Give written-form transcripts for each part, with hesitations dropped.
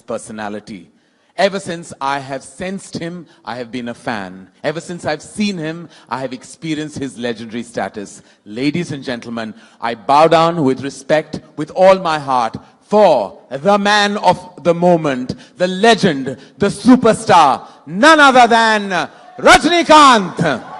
Personality. Ever since I have sensed him, I have been a fan. Ever since I've seen him, I have experienced his legendary status. Ladies and gentlemen, I bow down with respect, with all my heart, for the man of the moment, the legend, the superstar, none other than Rajinikanth.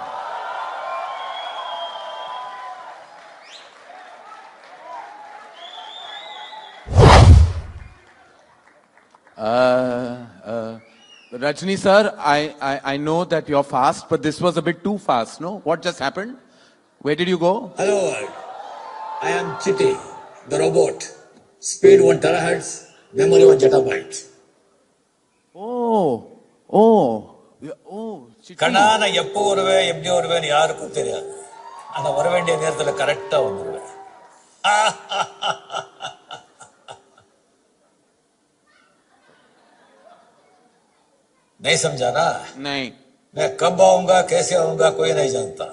Rajni sir, I know that you're fast, but this was a bit too fast, no? What just happened? Where did you go? Hello world. I am Chitty, the robot. Speed 1 terahertz, memory 1 zettabyte. கண்ணான எப்போ வருவேன் எப்படி வருவேன்னு யாருக்கும் தெரியாது. ஆனா வர வேண்டிய நேரத்துல கரெக்டா வந்துருவேன். नहीं समझा ना? नहीं. मैं कब आऊंगा कैसे आऊंगा कोई नहीं जानता,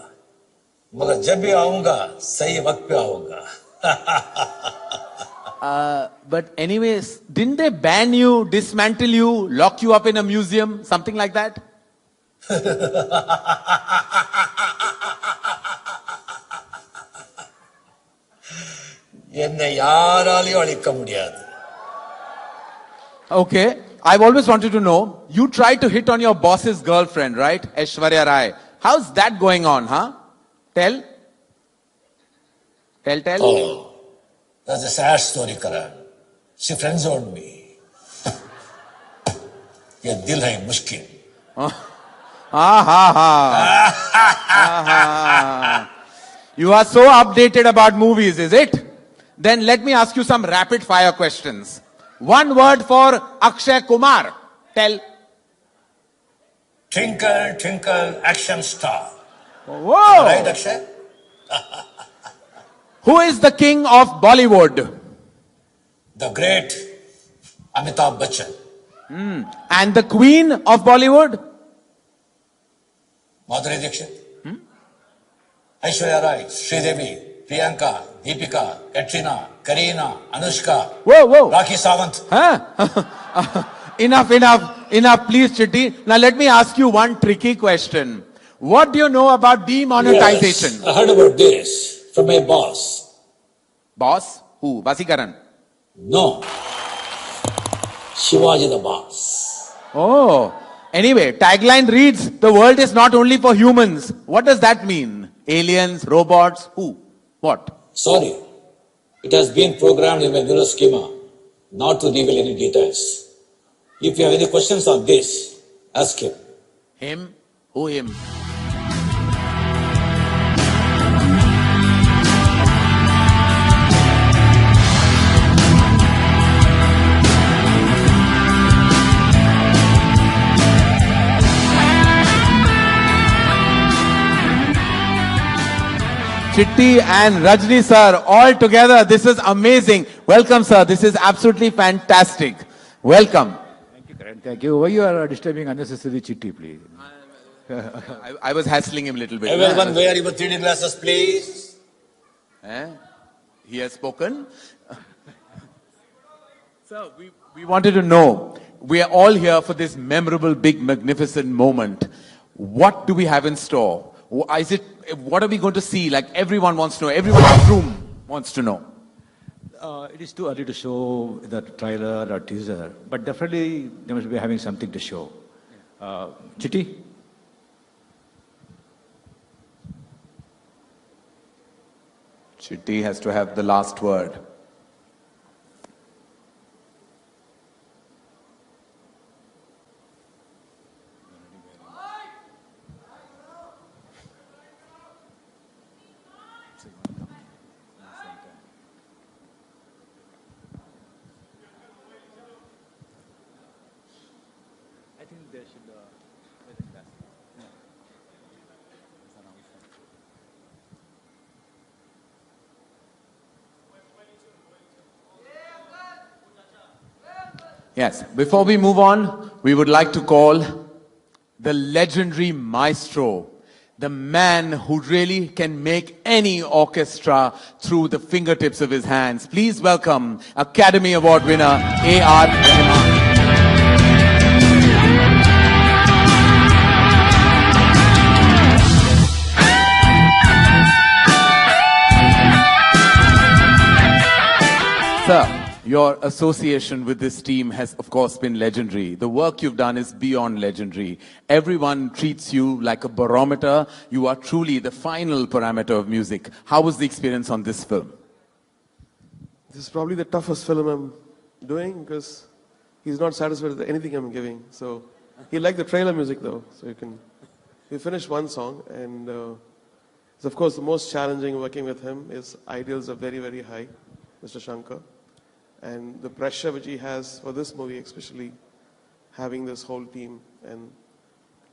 मगर जब भी आऊंगा सही वक्त पे आऊंगा. But anyways, didn't they ban you, dismantle you, lock you up in a museum, something like that? என்னை யாராலையும் அழிக்க முடியாது. Okay. I've always wanted to know, you tried to hit on your boss's girlfriend, right? Aishwarya Rai. How's that going on, huh? Tell. Oh, that's a sad story, Karan. She friend-zoned me. ये दिल है मुश्किल. You are so updated about movies, is it? Then let me ask you some rapid fire questions. One word for Akshay Kumar. Tell. Twinkle, twinkle, action star. Whoa! Right, Akshay? Who is the king of Bollywood? The great Amitabh Bachchan. And the queen of Bollywood? Madhuri Dixit. Aishwarya Rai, Sridevi, Priyanka, Deepika, Katrina, Kareena, Anushka. Whoa. Rakhi Sawant. Enough, please, Chitti. Now let me ask you one tricky question. What do you know about demonetization? Yes, I heard about this from my boss. Boss? Who? Vasikaran? No. Shivaji the boss. Oh. Anyway, tagline reads, the world is not only for humans. What does that mean? Aliens, robots, who? What? Sorry. It has been programmed in my neural schema not to reveal any details. If you have any questions on this, ask him. Him? Who him? Chitti and Rajni sir, all together. This is amazing. Welcome, sir. This is absolutely fantastic. Welcome. Thank you, Karan. Thank you. Why you are disturbing unnecessarily Chitti, please? I was hassling him a little bit. Everyone wear your 3D glasses, please. He has spoken. Sir, we wanted to know, we are all here for this memorable, big, magnificent moment. What do we have in store? What are we going to see? Like everyone wants to know. Everyone in the room wants to know. It is too early to show the trailer or teaser, but definitely they must be having something to show. Chitti? Chitti has to have the last word. Yes, before we move on, we would like to call the legendary maestro, the man who really can make any orchestra through the fingertips of his hands. Please welcome Academy Award winner A.R. Rahman. Sir, your association with this team has, of course, been legendary. The work you've done is beyond legendary. Everyone treats you like a barometer. You are truly the final parameter of music. How was the experience on this film? This is probably the toughest film I'm doing because he's not satisfied with anything I'm giving. So he liked the trailer music though. So we finished one song, and it's of course the most challenging working with him. His ideals are very, very high, Mr. Shankar. And the pressure which he has for this movie, especially having this whole team and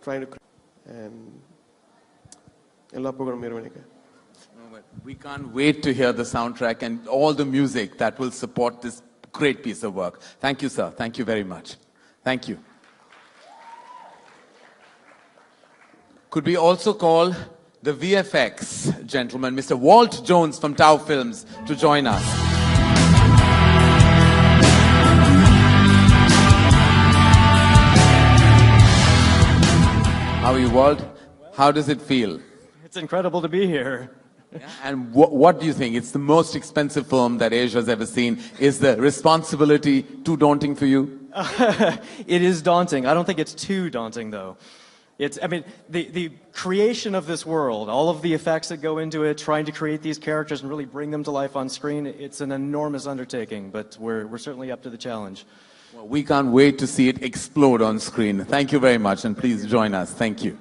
trying to and we can't wait to hear the soundtrack and all the music that will support this great piece of work. Thank you, sir. Thank you very much. Thank you. Could we also call the VFX gentleman, Mr. Walt Jones from Tau Films, to join us? How are you, Walt? How does it feel? It's incredible to be here. Yeah, and what do you think? It's the most expensive film that Asia's ever seen. Is the responsibility too daunting for you? It is daunting. I don't think it's too daunting, though. I mean, the creation of this world, all of the effects that go into it, trying to create these characters and really bring them to life on screen, it's an enormous undertaking, but we're certainly up to the challenge. Well, we can't wait to see it explode on screen. Thank you very much, and please join us. Thank you.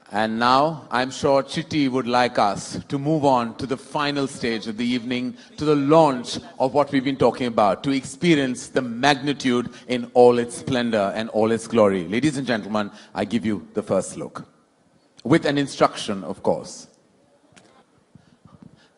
And now, I'm sure Chitti would like us to move on to the final stage of the evening, to the launch of what we've been talking about, to experience the magnitude in all its splendor and all its glory. Ladies and gentlemen, I give you the first look. With an instruction, of course.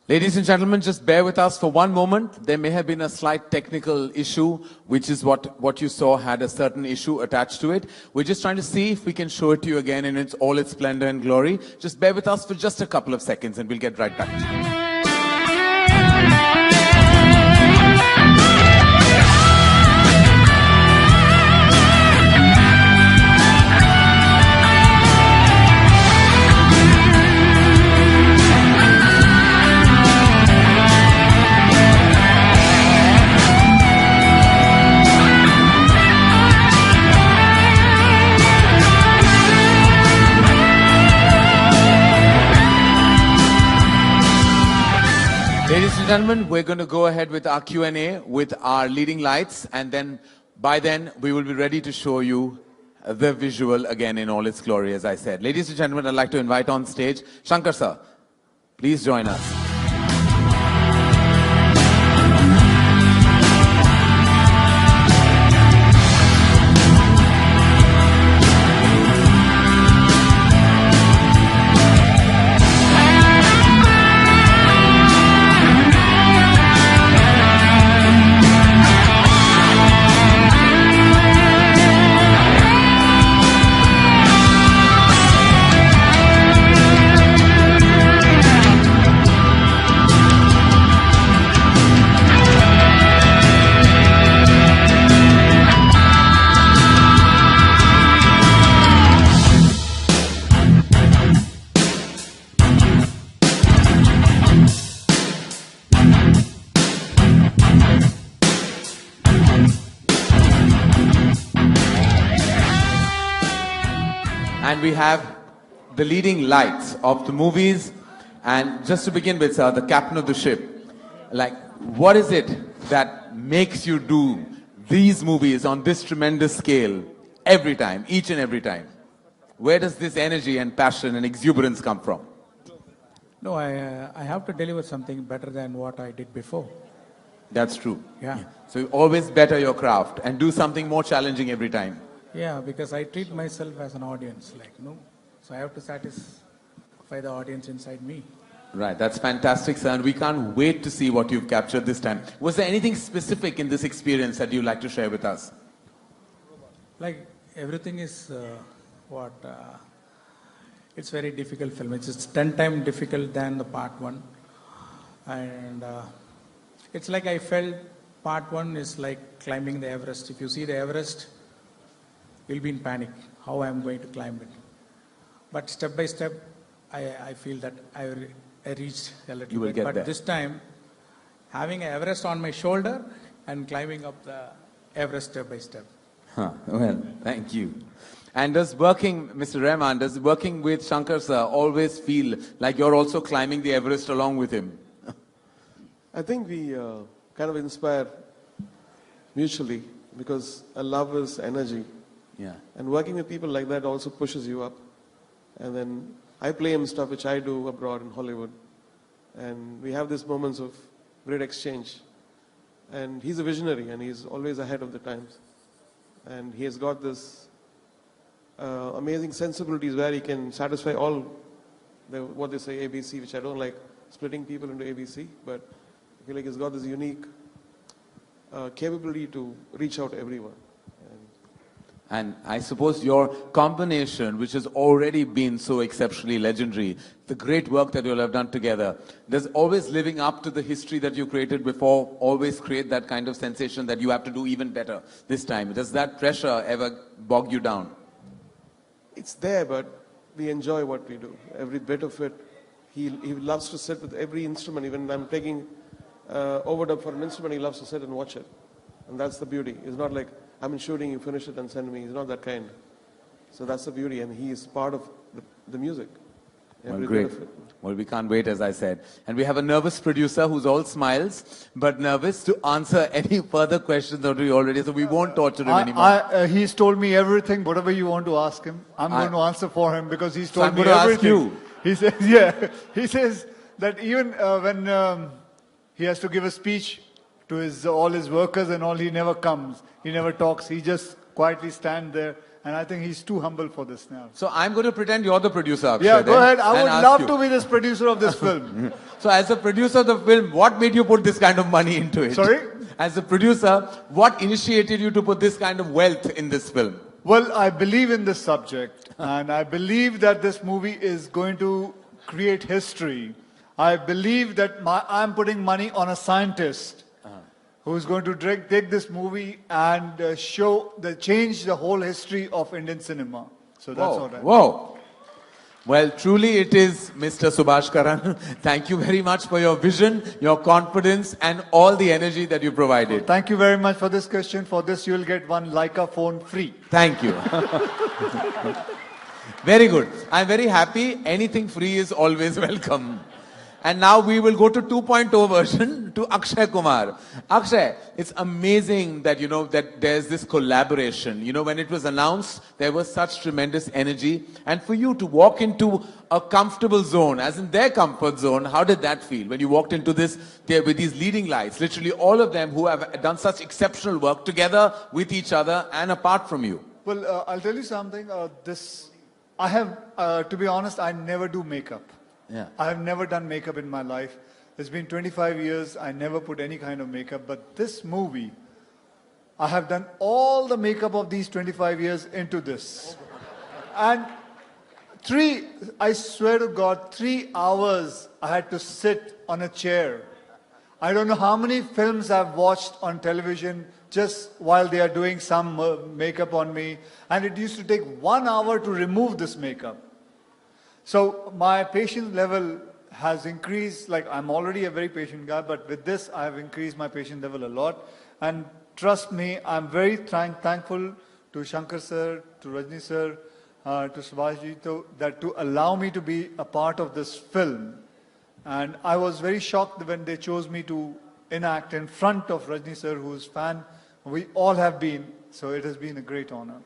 Ladies and gentlemen, just bear with us for one moment. There may have been a slight technical issue, which is what you saw had a certain issue attached to it. We're just trying to see if we can show it to you again in all its splendor and glory. Just bear with us for just a couple of seconds and we'll get right back to you. Ladies and gentlemen, we're going to go ahead with our Q&A with our leading lights, and then by then we will be ready to show you the visual again in all its glory, as I said. Ladies and gentlemen, I'd like to invite on stage Shankar sir. Please join us. And we have the leading lights of the movies. And just to begin with, sir, the captain of the ship, like, what is it that makes you do these movies on this tremendous scale every time, each and every time? Where does this energy and passion and exuberance come from? No, I have to deliver something better than what I did before. That's true. Yeah. So you always better your craft and do something more challenging every time. Yeah, because I treat myself as an audience, so I have to satisfy the audience inside me. Right, that's fantastic, sir, and we can't wait to see what you've captured this time. Was there anything specific in this experience that you'd like to share with us? Like everything is it's very difficult film. It's 10 times difficult than the part 1. And it's like I felt part 1 is like climbing the Everest. If you see the Everest, you'll be in panic. How I am going to climb it. But step by step, I feel that I reached a little You will bit. get But there. this time, having an Everest on my shoulder and climbing up the Everest step by step. Well, thank you. And does working, Mr. Rahman, does working with Shankar sir always feel like you're also climbing the Everest along with him? I think we kind of inspire mutually because a love is energy. Yeah. And working with people like that also pushes you up. And then I play him stuff which I do abroad in Hollywood. And we have these moments of great exchange. And he's a visionary and he's always ahead of the times. And he has got this amazing sensibilities where he can satisfy all what they say ABC, which I don't like splitting people into ABC, but I feel like he's got this unique capability to reach out to everyone. And I suppose your combination, which has already been so exceptionally legendary, the great work that you'll have done together, does always living up to the history that you created before always create that kind of sensation that you have to do even better this time? Does that pressure ever bog you down? It's there, but we enjoy what we do. Every bit of it. He loves to sit with every instrument. Even when I'm taking overdub for an instrument, he loves to sit and watch it. And that's the beauty. It's not like, I'm in shooting, you finish it and send me. He's not that kind. So that's the beauty. And he is part of the music. Well, Every great. bit of it. Well, we can't wait, as I said. And we have a nervous producer who's all smiles, but nervous to answer any further questions that we already, so we won't torture him anymore. He's told me everything, whatever you want to ask him. I'm going to answer for him because he's told I'm me going to everything. ask you. He says, yeah. He says that even when he has to give a speech to all his workers and all, he never comes. He never talks. He just quietly stands there. And I think he's too humble for this now. So I'm going to pretend you're the producer, Akshay. Yeah, go ahead. I and would ask love you. to be this producer of this film. So as a producer of the film, what made you put this kind of money into it? Sorry? As a producer, what initiated you to put this kind of wealth in this film? Well, I believe in this subject. And I believe that this movie is going to create history. I believe that I'm putting money on a scientist who's going to take this movie and change the whole history of Indian cinema. So that's all right. Whoa. Well, truly it is Mr. Subaskaran. Thank you very much for your vision, your confidence, and all the energy that you provided. Thank you very much for this question. For this, you'll get one Lyca phone free. Thank you. Very good. I'm very happy. Anything free is always welcome. And now we will go to 2.0 version to Akshay Kumar. Akshay, it's amazing that, that there's this collaboration. When it was announced, there was such tremendous energy. And for you to walk into a comfortable zone, as in their comfort zone, how did that feel? When you walked into this, there with these leading lights, literally all of them who have done such exceptional work together with each other and apart from you. Well, I'll tell you something. I have, to be honest, I never do makeup. Yeah. I have never done makeup in my life. It's been 25 years. I never put any kind of makeup. But this movie, I have done all the makeup of these 25 years into this. And I swear to God, 3 hours I had to sit on a chair. I don't know how many films I've watched on television just while they are doing some makeup on me. And it used to take 1 hour to remove this makeup. So my patience level has increased. Like, I'm already a very patient guy, but with this, I have increased my patience level a lot. And trust me, I'm very thankful to Shankar sir, to Rajni sir, to Subhashji, to allow me to be a part of this film. And I was very shocked when they chose me to enact in front of Rajni sir, whose fan we all have been. So it has been a great honor.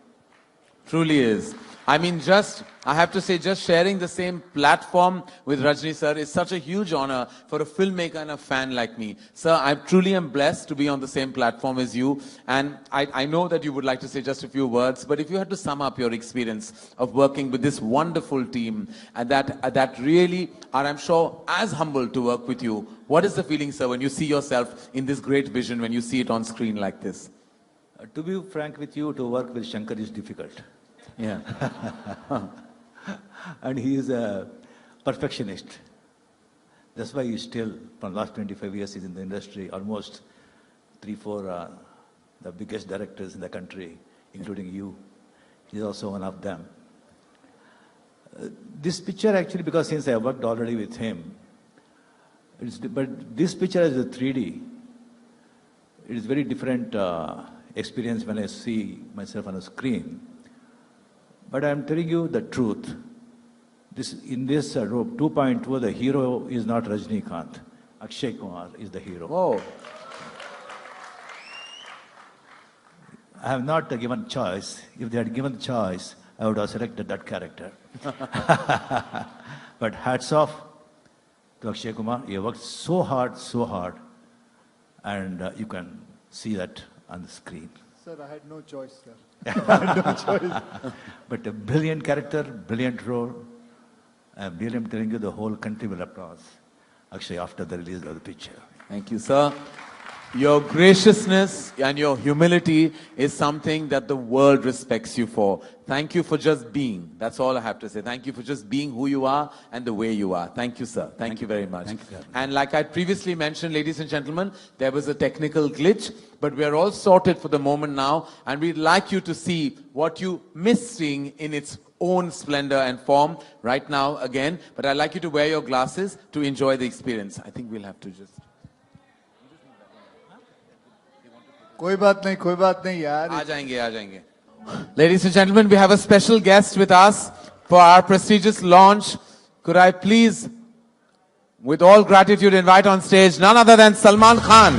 Truly is. I mean, I have to say, just sharing the same platform with Rajni sir is such a huge honor for a filmmaker and a fan like me. Sir, I truly am blessed to be on the same platform as you. And I know that you would like to say just a few words, but if you had to sum up your experience of working with this wonderful team and that really are, I'm sure, as humble to work with you, what is the feeling, sir, when you see yourself in this great vision, when you see it on screen like this? To be frank with you, to work with Shankar is difficult. Yeah. And he is a perfectionist. That's why he's still, from last 25 years, he's in the industry, almost 3-4 the biggest directors in the country, including you. He's also one of them. This picture actually, because since I worked already with him, but this picture is a 3D. It is very different experience when I see myself on a screen. But I'm telling you the truth. In this rope 2.2, the hero is not Rajinikanth. Akshay Kumar is the hero. Whoa. I have not given choice. If they had given the choice, I would have selected that character. But hats off to Akshay Kumar. He worked so hard, and you can see that on the screen. Sir, I had no choice, sir. I had no choice. But a brilliant character, brilliant role. I'm telling you, the whole country will applaud Akshay after the release of the picture. Thank you, sir. Your graciousness and your humility is something that the world respects you for. Thank you for just being. That's all I have to say. Thank you for just being who you are and the way you are. Thank you, sir. Thank you very much. Thank you, sir. And like I previously mentioned, ladies and gentlemen, there was a technical glitch, but we are all sorted for the moment now, and we'd like you to see what you missed seeing in its own splendor and form right now again. But I'd like you to wear your glasses to enjoy the experience. I think we'll have to just... कोई बात नहीं यार. आ जाएंगे. Ladies and gentlemen, we have a special guest with us for our prestigious launch. Could I please, with all gratitude, invite on stage none other than Salman Khan.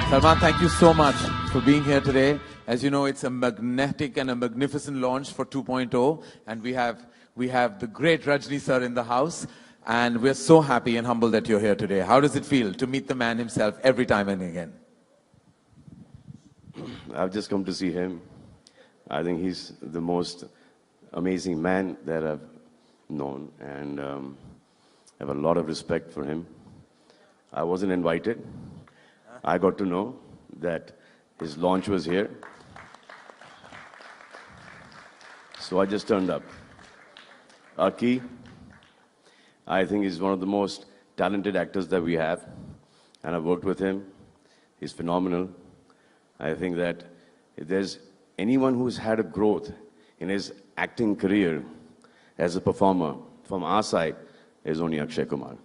Salman, thank you so much for being here today. As you know, it's a magnetic and a magnificent launch for 2.0, and we have the great Rajni sir in the house, and we're so happy and humbled that you're here today. How does it feel to meet the man himself every time and again? I've just come to see him. I think he's the most amazing man that I've known, and I have a lot of respect for him. I wasn't invited. I got to know that his launch was here. So I just turned up. Karky, I think he's one of the most talented actors that we have. And I've worked with him. He's phenomenal. I think that if there's anyone who's had a growth in his acting career as a performer from our side, is only Akshay Kumar.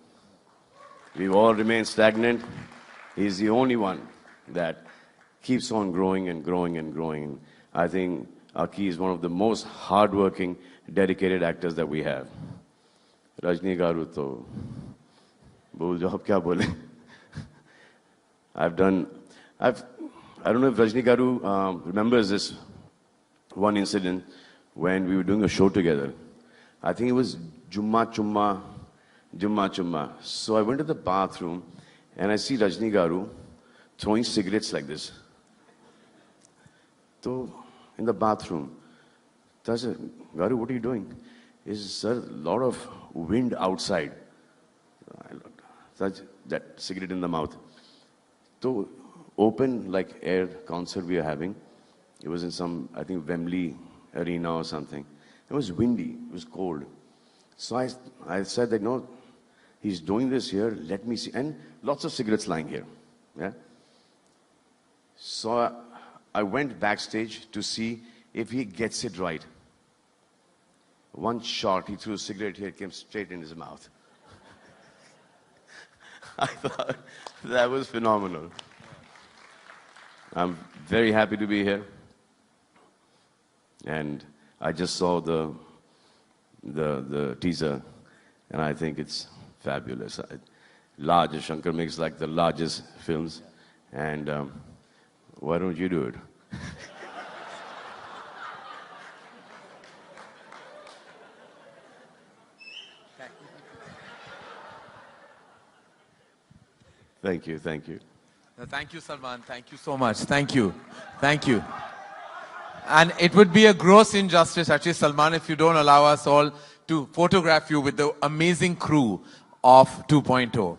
We've all remained stagnant. He's the only one that keeps on growing and growing and growing. I think Karky is one of the most hardworking, dedicated actors that we have. Rajni garu to bhul jao, ab kya bole. I don't know if Rajni garu remembers this one incident when we were doing a show together. I think it was Jumma Chumma. So I went to the bathroom and I see Rajni garu throwing cigarettes like this. So, in the bathroom, I said, Garu, what are you doing? He said, sir, a lot of wind outside. I looked, that cigarette in the mouth. So, open like air concert we are having. It was in some, I think, Wembley arena or something. It was windy, it was cold. So I said that, no, he's doing this here, let me see. And lots of cigarettes lying here. Yeah. So I went backstage to see if he gets it right. One shot, he threw a cigarette here, it came straight in his mouth. I thought that was phenomenal. I'm very happy to be here. And I just saw the teaser, and I think it's fabulous. large. Shankar makes like the largest films. And why don't you do it? Thank you, thank you. Thank you, Salman. Thank you so much. Thank you. Thank you. And it would be a gross injustice, actually, Salman, if you don't allow us all to photograph you with the amazing crew of 2.0.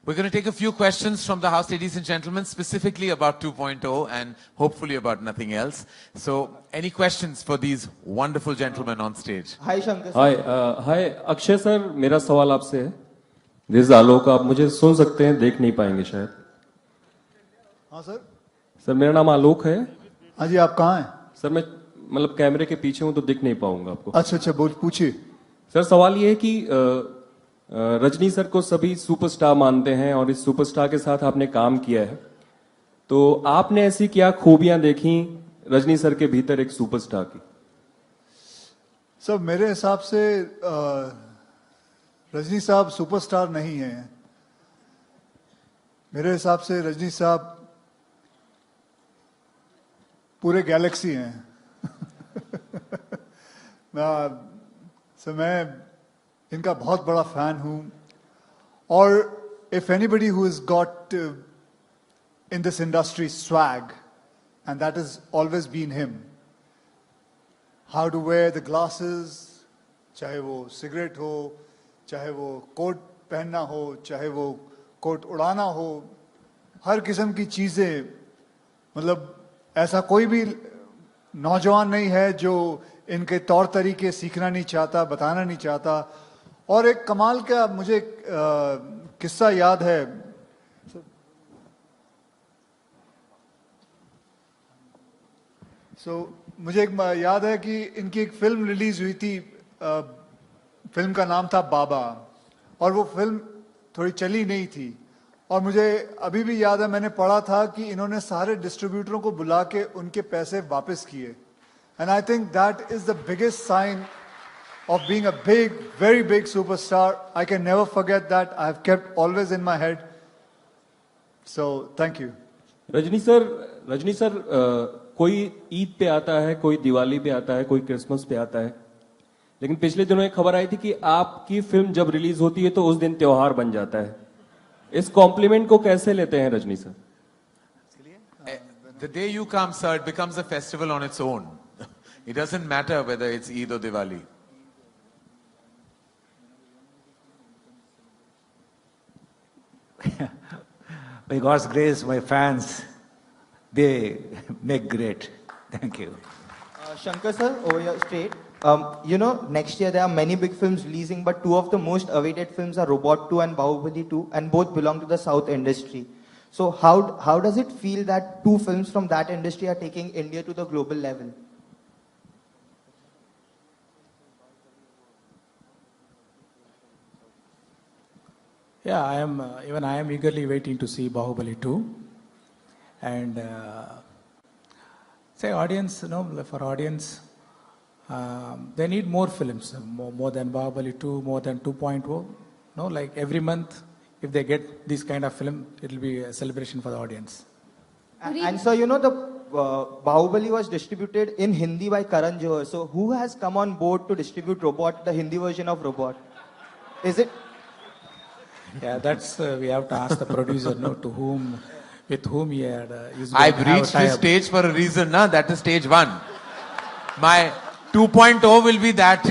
We're going to take a few questions from the house, ladies and gentlemen, specifically about 2.0 and hopefully about nothing else. So, any questions for these wonderful gentlemen on stage? Hi, Shankar. Hi Akshay sir, मेरा सवाल आपसे है. This is आलोक. आप मुझे सुन सकते हैं, देख नहीं पाएंगे शायद. हाँ सर. सर मेरा नाम आलोक है. हाँ जी, आप कहाँ हैं? सर मैं मतलब कैमरे के पीछे हूँ तो दिख नहीं पाऊंगा आपको. अच्छा अच्छा, बोल पूछिए. सर सवाल ये है कि रजनी सर को सभी सुपरस्टार मानते हैं और इस सुपरस्टार के साथ आपने काम किया है, तो आपने ऐसी क्या खूबियां देखी रजनी सर के भीतर एक सुपरस्टार की? सर मेरे हिसाब से रजनी साहब सुपरस्टार नहीं हैं. मेरे हिसाब से रजनी साहब पूरे गैलेक्सी हैं. मैं इनका बहुत बड़ा फैन हूं. और if anybody who is got in this industry swag, and that is always been him. How to wear the glasses, चाहे वो सिगरेट हो, चाहे वो कोट पहनना हो, चाहे वो कोट उड़ाना हो, हर किस्म की चीजें. मतलब ऐसा कोई भी नौजवान नहीं है जो इनके तौर तरीके सीखना नहीं चाहता, बताना नहीं चाहता. और एक कमाल का मुझे किस्सा याद है. मुझे एक याद है कि इनकी एक फिल्म रिलीज हुई थी. फिल्म का नाम था बाबा, और वो फिल्म थोड़ी चली नहीं थी. और मुझे अभी भी याद है, मैंने पढ़ा था कि इन्होंने सारे डिस्ट्रीब्यूटरों को बुला के उनके पैसे वापस किए. And I think that is the biggest sign of being a big, very big superstar. I can never forget that. I have kept always in my head. So, thank you. Rajni sir कोई ईद पे आता है, कोई दिवाली पे आता है, कोई Christmas पे आता है, लेकिन पिछले दिनों एक खबर आई थी कि आपकी फिल्म जब रिलीज होती है तो उस दिन त्योहार बन जाता है. इस कॉम्प्लीमेंट को कैसे लेते हैं Rajni sir? The day you come, sir, it becomes a festival on its own. It doesn't matter whether it's Eid or Diwali. By God's grace, my fans, they make great. Thank you. Shankar sir, over here straight. Next year there are many big films releasing, but two of the most awaited films are Robot 2 and Bahubali 2, and both belong to the South industry. So how does it feel that two films from that industry are taking India to the global level? Yeah, I am eagerly waiting to see Bahubali 2. And audience, for audience, they need more films, more than Bahubali 2, more than 2.0. Like every month, if they get this kind of film, it will be a celebration for the audience. And so, the Bahubali was distributed in Hindi by Karan Johar. So who has come on board to distribute Robot, the Hindi version of Robot? Is it? Yeah, that's we have to ask the producer, with whom he had. I've reached this stage for a reason, na? That is stage 1. My 2.0 will be that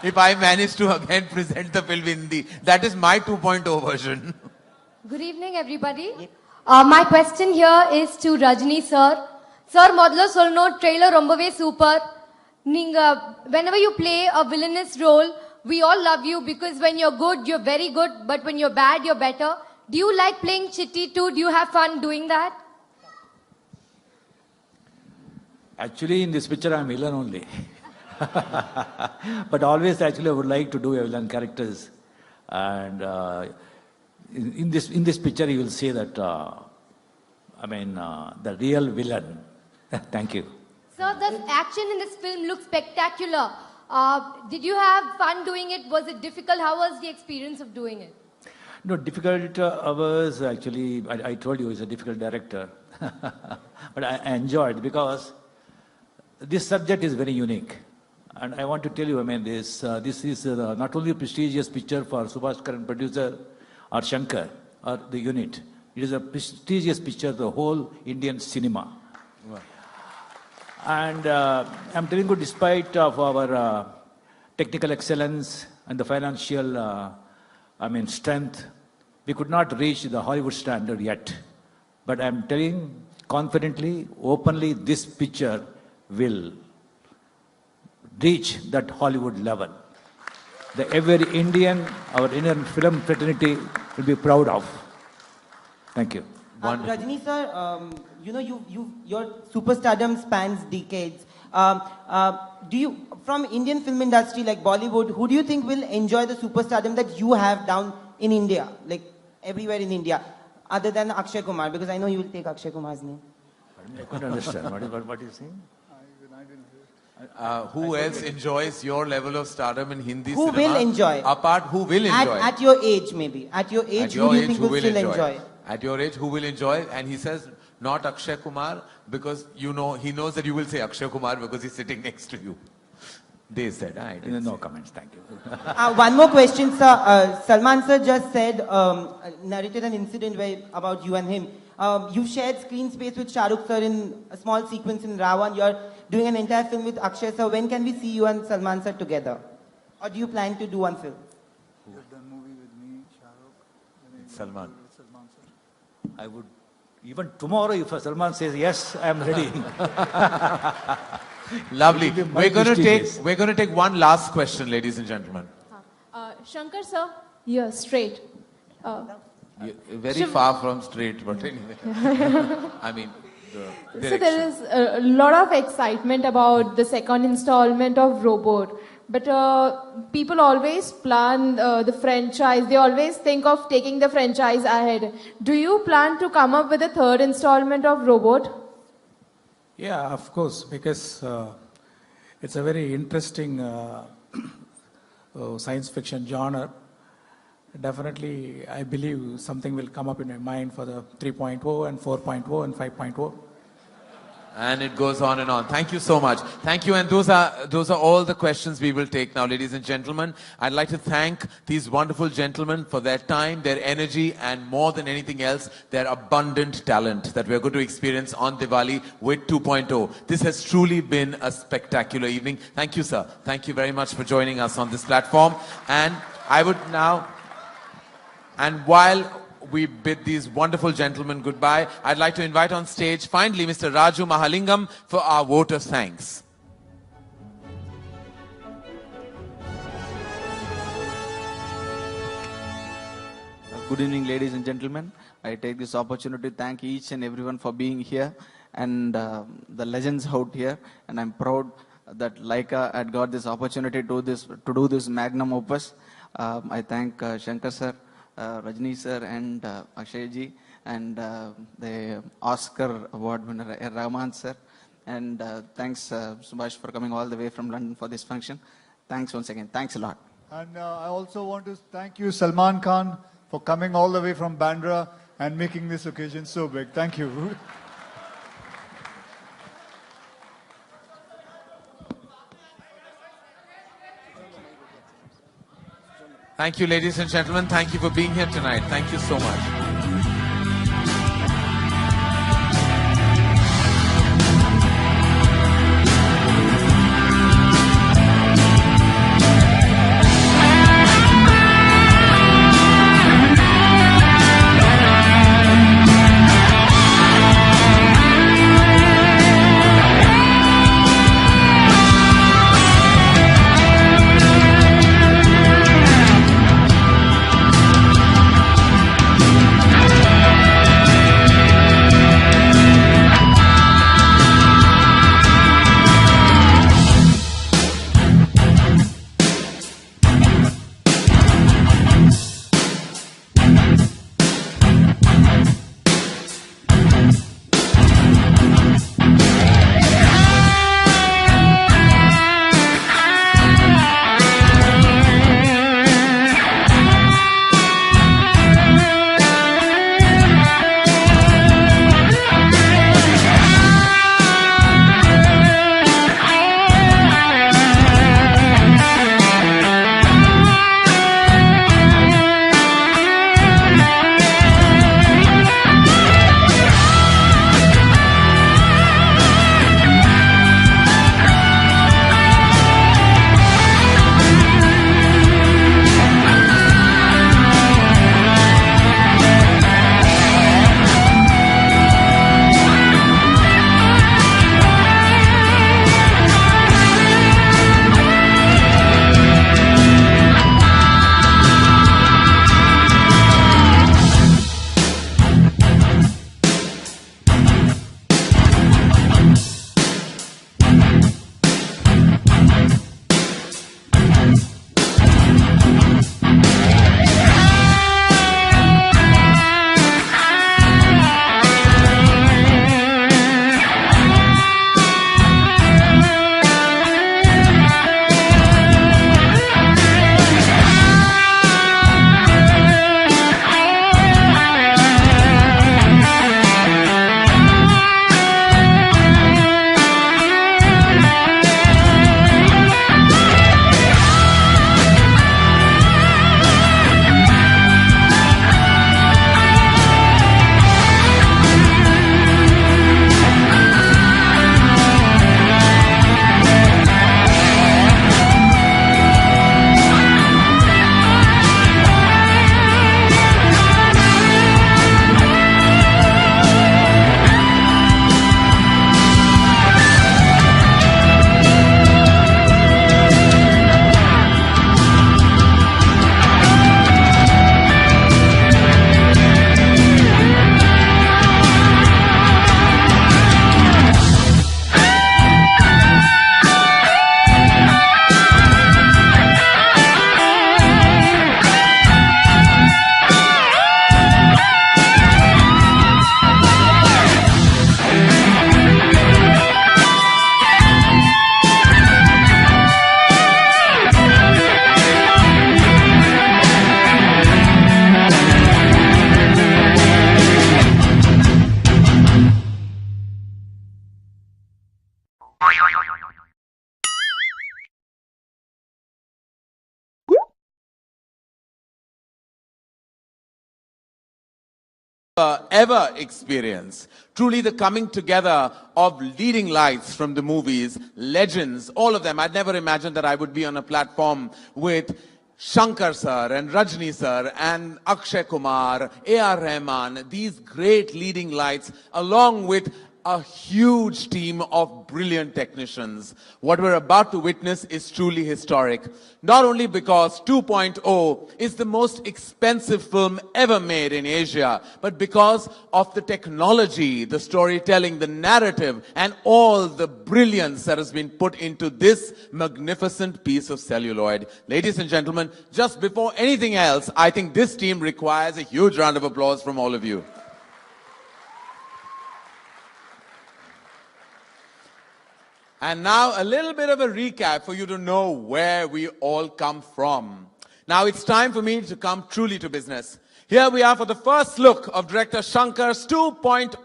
if I manage to again present the film in Hindi. That is my 2.0 version. Good evening, everybody. My question here is to Rajni sir. Sir, modlo solno trailer rombave super. Whenever you play a villainous role, we all love you because when you're good, you're very good. But when you're bad, you're better. Do you like playing Chitty too? Do you have fun doing that? Actually, in this picture, I'm villain only. But always, actually, I would like to do a villain characters. And in this picture, you will see that, the real villain. Thank you. Sir, the action in this film looks spectacular. Did you have fun doing it? Was it difficult? How was the experience of doing it? No, difficult hours, actually, I told you, he's a difficult director. But I enjoyed because this subject is very unique. And I want to tell you, this is not only a prestigious picture for Subaskaran producer or Shankar or the unit. It is a prestigious picture of the whole Indian cinema. Wow. And I'm telling you, despite of our technical excellence and the financial, strength, we could not reach the Hollywood standard yet. But I'm telling confidently, openly, this picture will reach that Hollywood level. Every Indian, our Indian film fraternity will be proud of. Thank you. Rajni sir, your superstardom spans decades. Do you, from Indian film industry like Bollywood, who do you think will enjoy the superstardom that you have down in India, like everywhere in India, other than Akshay Kumar? Because I know you will take Akshay Kumar's name. I couldn't understand. What are you saying? Who else enjoys your level of stardom in Hindi who cinema? Who will enjoy? Apart, who will enjoy? At your age, maybe. At your age, who do you think will still enjoy? At your age, who will enjoy? And he says, not Akshay Kumar, because he knows that you will say Akshay Kumar because he's sitting next to you. They said, I didn't No comments, thank you. One more question, sir. Salman sir just said, narrated an incident about you and him. You shared screen space with Shah Rukh sir in a small sequence in Ravan. You're doing an entire film with Akshay sir. When can we see you and Salman sir together? Or do you plan to do one film? You've done movie with me, Shah Rukh. Salman. I would, even tomorrow, if Salman says yes, I am ready. Lovely. We're going to take one last question, ladies and gentlemen. Shankar sir, you're straight. Very far from straight, but anyway. So there is a lot of excitement about the second installment of Robot. But people always plan the franchise. They always think of taking the franchise ahead. Do you plan to come up with a third installment of Robot? Yeah, of course, because it's a very interesting science fiction genre, definitely I believe something will come up in my mind for the 3.0 and 4.0 and 5.0. And it goes on and on. Thank you so much. Thank you. And those are all the questions we will take now, ladies and gentlemen. I'd like to thank these wonderful gentlemen for their time, their energy, and more than anything else, their abundant talent that we're going to experience on Diwali with 2.0. This has truly been a spectacular evening. Thank you, sir. Thank you very much for joining us on this platform. And I would now, and while we bid these wonderful gentlemen goodbye, I'd like to invite on stage finally Mr. Raju Mahalingam for our vote of thanks. Good evening, ladies and gentlemen. I take this opportunity to thank each and everyone for being here and the legends out here. And I'm proud that Lyca had got this opportunity to do this magnum opus. I thank Shankar sir, Rajni sir, and Akshay ji, and the Oscar award winner Rahman sir, and thanks Subhash for coming all the way from London for this function. Thanks once again. Thanks a lot. And I also want to thank you, Salman Khan, for coming all the way from Bandra and making this occasion so big. Thank you. Thank you, ladies and gentlemen. Thank you for being here tonight. Thank you so much. ever experience. Truly the coming together of leading lights from the movies, legends, all of them. I'd never imagined that I would be on a platform with Shankar sir and Rajni sir and Akshay Kumar, A.R. Rahman, these great leading lights, along with a huge team of brilliant technicians. What we're about to witness is truly historic. Not only because 2.0 is the most expensive film ever made in Asia, but because of the technology, the storytelling, the narrative, and all the brilliance that has been put into this magnificent piece of celluloid. Ladies and gentlemen, just before anything else, I think this team requires a huge round of applause from all of you. And now a little bit of a recap for you to know where we all come from. Now it's time for me to come truly to business. Here we are for the first look of director Shankar's 2.0.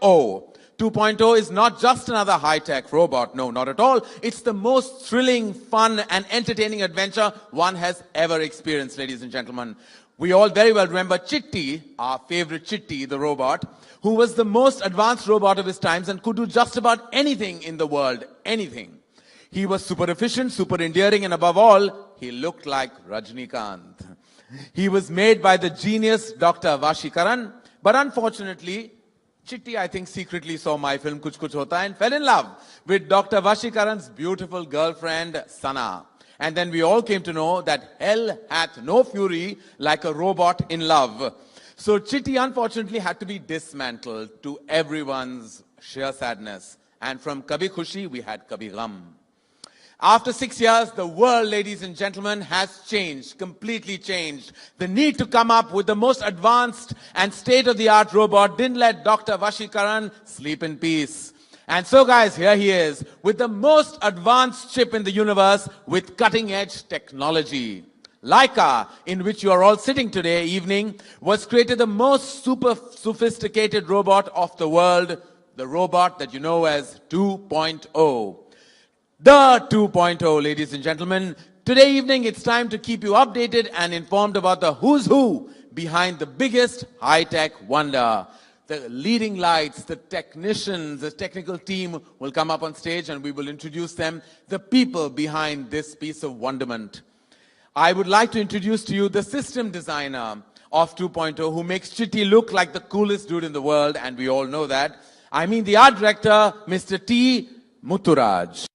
2.0 is not just another high-tech robot. No, not at all. It's the most thrilling, fun, and entertaining adventure one has ever experienced, ladies and gentlemen. We all very well remember Chitti, our favorite Chitti, the robot, who was the most advanced robot of his times and could do just about anything in the world, anything. He was super efficient, super endearing, and above all, he looked like Rajinikanth. He was made by the genius Dr. Subaskaran, but unfortunately, Chitti, I think, secretly saw my film Kuch Kuch Hota and fell in love with Dr. Subaskaran's beautiful girlfriend, Sana. And then we all came to know that hell hath no fury like a robot in love. So Chitti unfortunately had to be dismantled, to everyone's sheer sadness. And from Kabhi Khushi, we had Kabhi Gham. After 6 years, the world, ladies and gentlemen, has changed, completely changed. The need to come up with the most advanced and state-of-the-art robot didn't let Dr. Subaskaran sleep in peace. And so guys, here he is, with the most advanced chip in the universe, with cutting-edge technology. Lyca, in which you are all sitting today evening, was created the most super sophisticated robot of the world, the robot that you know as 2.0. The 2.0, ladies and gentlemen. Today evening, it's time to keep you updated and informed about the who's who behind the biggest high-tech wonder. The leading lights, the technicians, the technical team will come up on stage and we will introduce them, the people behind this piece of wonderment. I would like to introduce to you the system designer of 2.0 who makes Chitti look like the coolest dude in the world, and we all know that. I mean the art director, Mr. T. Muthuraj.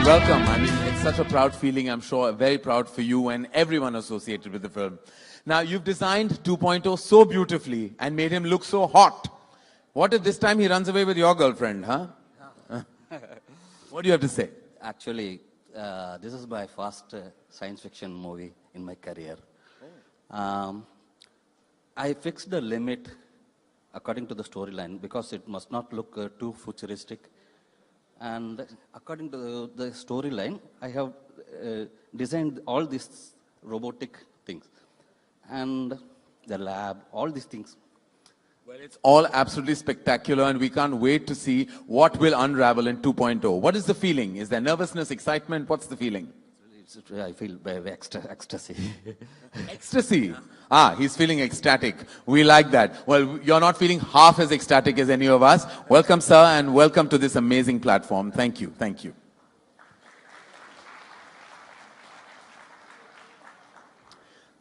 Welcome. I mean, it's such a proud feeling, I'm sure, very proud for you and everyone associated with the film. Now, you've designed 2.0 so beautifully and made him look so hot. What if this time he runs away with your girlfriend, huh? What do you have to say? Actually, this is my first science fiction movie in my career. I fixed the limit according to the storyline because it must not look too futuristic. And according to the storyline, I have designed all these robotic things and the lab, all these things. Well, it's all absolutely spectacular and we can't wait to see what will unravel in 2.0. What is the feeling? Is there nervousness, excitement? What's the feeling? I feel very ecstasy. Ecstasy? Ah, he's feeling ecstatic. We like that. Well, you're not feeling half as ecstatic as any of us. Welcome, sir, and welcome to this amazing platform. Thank you. Thank you.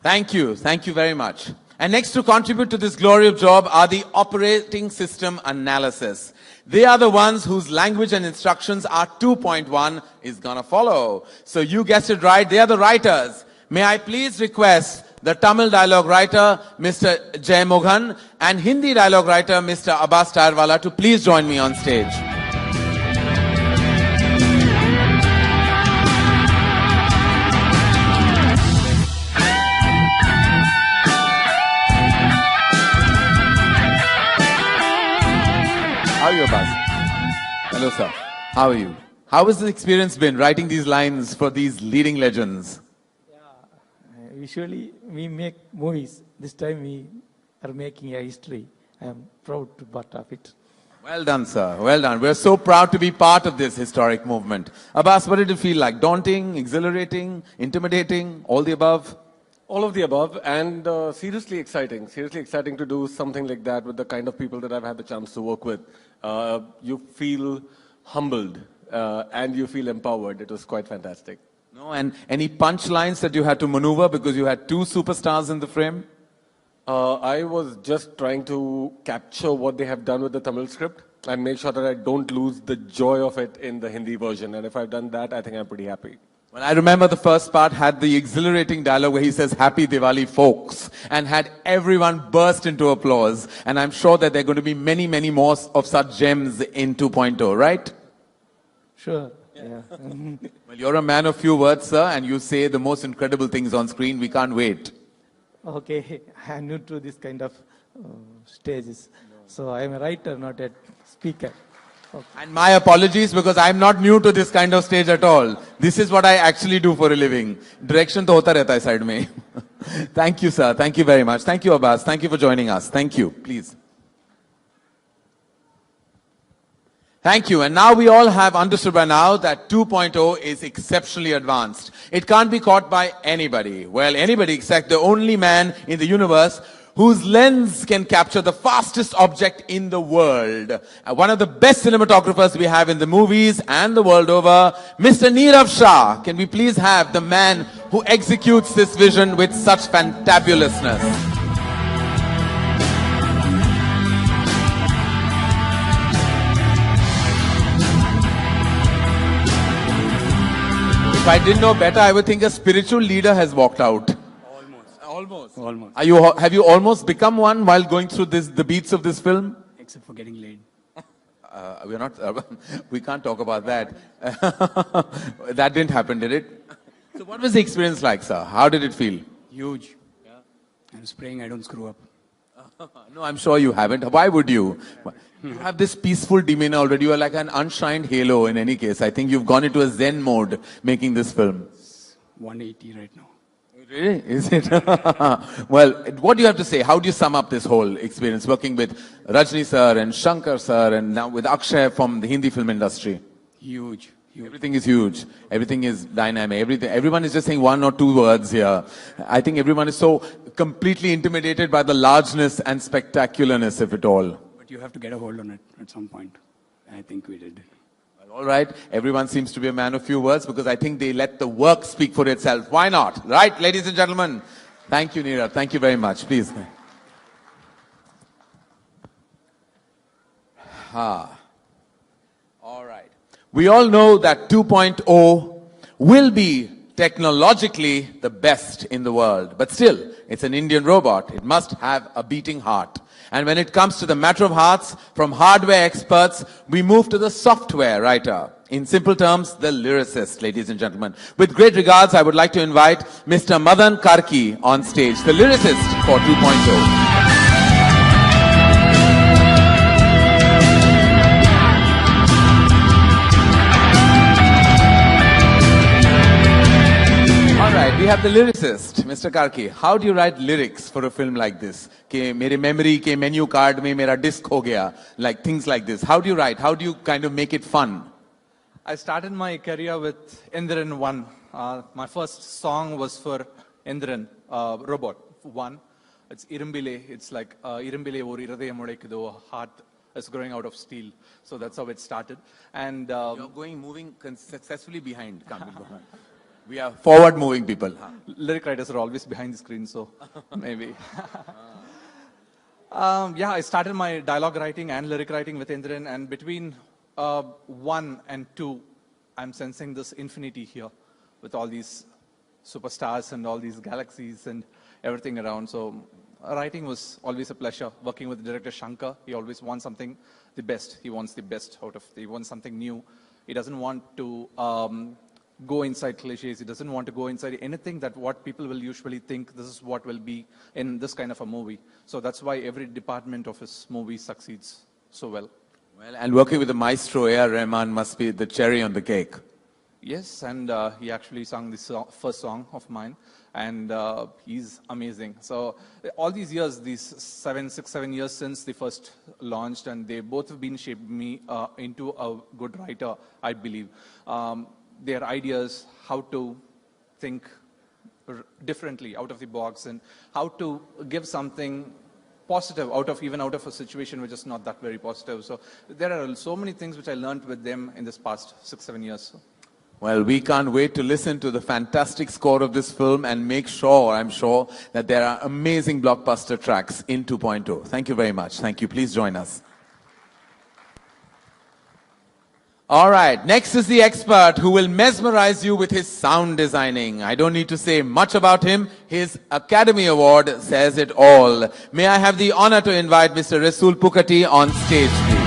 Thank you. Thank you very much. And next to contribute to this glorious job are the operating system analysis. They are the ones whose language and instructions are 2.1 is gonna follow. So you guessed it right, they are the writers. May I please request the Tamil dialogue writer, Mr. Jeya Mohan, and Hindi dialogue writer, Mr. Abbas Tyrewala, to please join me on stage. How are you, Abbas? Hello, sir. How are you? How has the experience been writing these lines for these leading legends? Usually we make movies. This time we are making a history. I am proud to be part of it. Well done, sir. Well done. We're so proud to be part of this historic movement. Abbas, what did it feel like? Daunting, exhilarating, intimidating, all the above? All of the above, and seriously exciting. Seriously exciting to do something like that with the kind of people that I've had the chance to work with. You feel humbled and you feel empowered. It was quite fantastic. No, and any punchlines that you had to maneuver because you had two superstars in the frame? I was just trying to capture what they have done with the Tamil script and make sure that I don't lose the joy of it in the Hindi version. And if I've done that, I think I'm pretty happy. Well, I remember the first part had the exhilarating dialogue where he says, "Happy Diwali, folks," and had everyone burst into applause. And I'm sure that there are going to be many, many more of such gems in 2.0, right? Sure. Yeah. Well, you're a man of few words, sir, and you say the most incredible things on screen. We can't wait. Okay, I'm new to this kind of stages. So I'm a writer, not a speaker. Okay. And my apologies because I'm not new to this kind of stage at all. This is what I actually do for a living. Direction to hota rehta hai side mein. Thank you, sir. Thank you very much. Thank you, Abbas. Thank you for joining us. Thank you. Please. Thank you. And now we all have understood by now that 2.0 is exceptionally advanced. It can't be caught by anybody. Well, anybody except the only man in the universe whose lens can capture the fastest object in the world. One of the best cinematographers we have in the movies and the world over, Mr. Nirav Shah. Can we please have the man who executes this vision with such fantabulousness? If I didn't know better, I would think a spiritual leader has walked out. Almost. Have you almost become one while going through the beats of this film? Except for getting laid. We're not. We can't talk about that. That didn't happen, did it? So, what was the experience like, sir? How did it feel? Huge. Yeah. I'm praying I don't screw up. No, I'm sure you haven't. Why would you? You have this peaceful demeanor already. You are like an unshined halo. In any case, I think you've gone into a Zen mode making this film. 180 right now. Really? Is it? Well, what do you have to say? How do you sum up this whole experience working with Rajni sir and Shankar sir and now with Akshay from the Hindi film industry? Huge. Everything is huge. Everything is dynamic. Everyone is just saying one or two words here. I think everyone is so completely intimidated by the largeness and spectacularness of it all. But you have to get a hold on it at some point. I think we did. All right. Everyone seems to be a man of few words because I think they let the work speak for itself. Why not? Right, ladies and gentlemen? Thank you, Nirav. Thank you very much. Please. All right. We all know that 2.0 will be technologically the best in the world. But still, it's an Indian robot. It must have a beating heart. And when it comes to the matter of hearts, from hardware experts, we move to the software writer. In simple terms, the lyricist, ladies and gentlemen. With great regards, I would like to invite Mr. Madhan Karky on stage, the lyricist for 2.0. We have the lyricist, Mr. Karky. How do you write lyrics for a film like this? Ke mere memory ke menu card mein mera disc ho gaya. Like things like this. How do you write? How do you kind of make it fun? I started my career with Indiran 1. My first song was for Indiran, Robot 1. It's Irumbile. It's like Irumbile or Iradayam Odekkidu, a heart is growing out of steel. So that's how it started. And you're moving successfully behind. We are forward-moving people. Lyric writers are always behind the screen, so maybe. Yeah, I started my dialogue writing and lyric writing with Indiran, and between 1 and 2, I'm sensing this infinity here with all these superstars and all these galaxies and everything around. So writing was always a pleasure. Working with director Shankar, he always wants something the best. He wants the best out of it. He wants something new. He doesn't want to go inside cliches. He doesn't want to go inside anything that what people will usually think this is what will be in this kind of a movie. So that's why every department of his movie succeeds so well. Well, and working with the maestro, Rahman must be the cherry on the cake. Yes, and he actually sung the first song of mine, and he's amazing. So all these years, these 7 years since they first launched, and they both have been shaped me into a good writer, I believe. Their ideas, how to think differently out of the box, and how to give something positive out of a situation which is not that very positive. So there are so many things which I learned with them in this past 6-7 years. Well, we can't wait to listen to the fantastic score of this film and make sure, I'm sure, that there are amazing blockbuster tracks in 2.0. Thank you very much. Thank you. Please join us. All right, next is the expert who will mesmerize you with his sound designing. I don't need to say much about him. His Academy Award says it all. May I have the honor to invite Mr. Resul Pookutty on stage, please.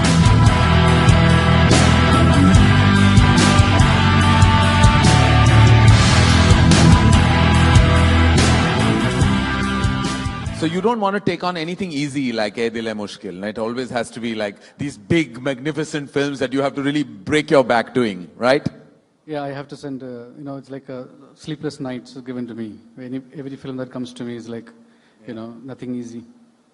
So you don't want to take on anything easy like Ae Dil Hai Mushkil. It always has to be like these big, magnificent films that you have to really break your back doing, right? Yeah, I have to send, it's like a sleepless nights given to me. Every film that comes to me is like, nothing easy.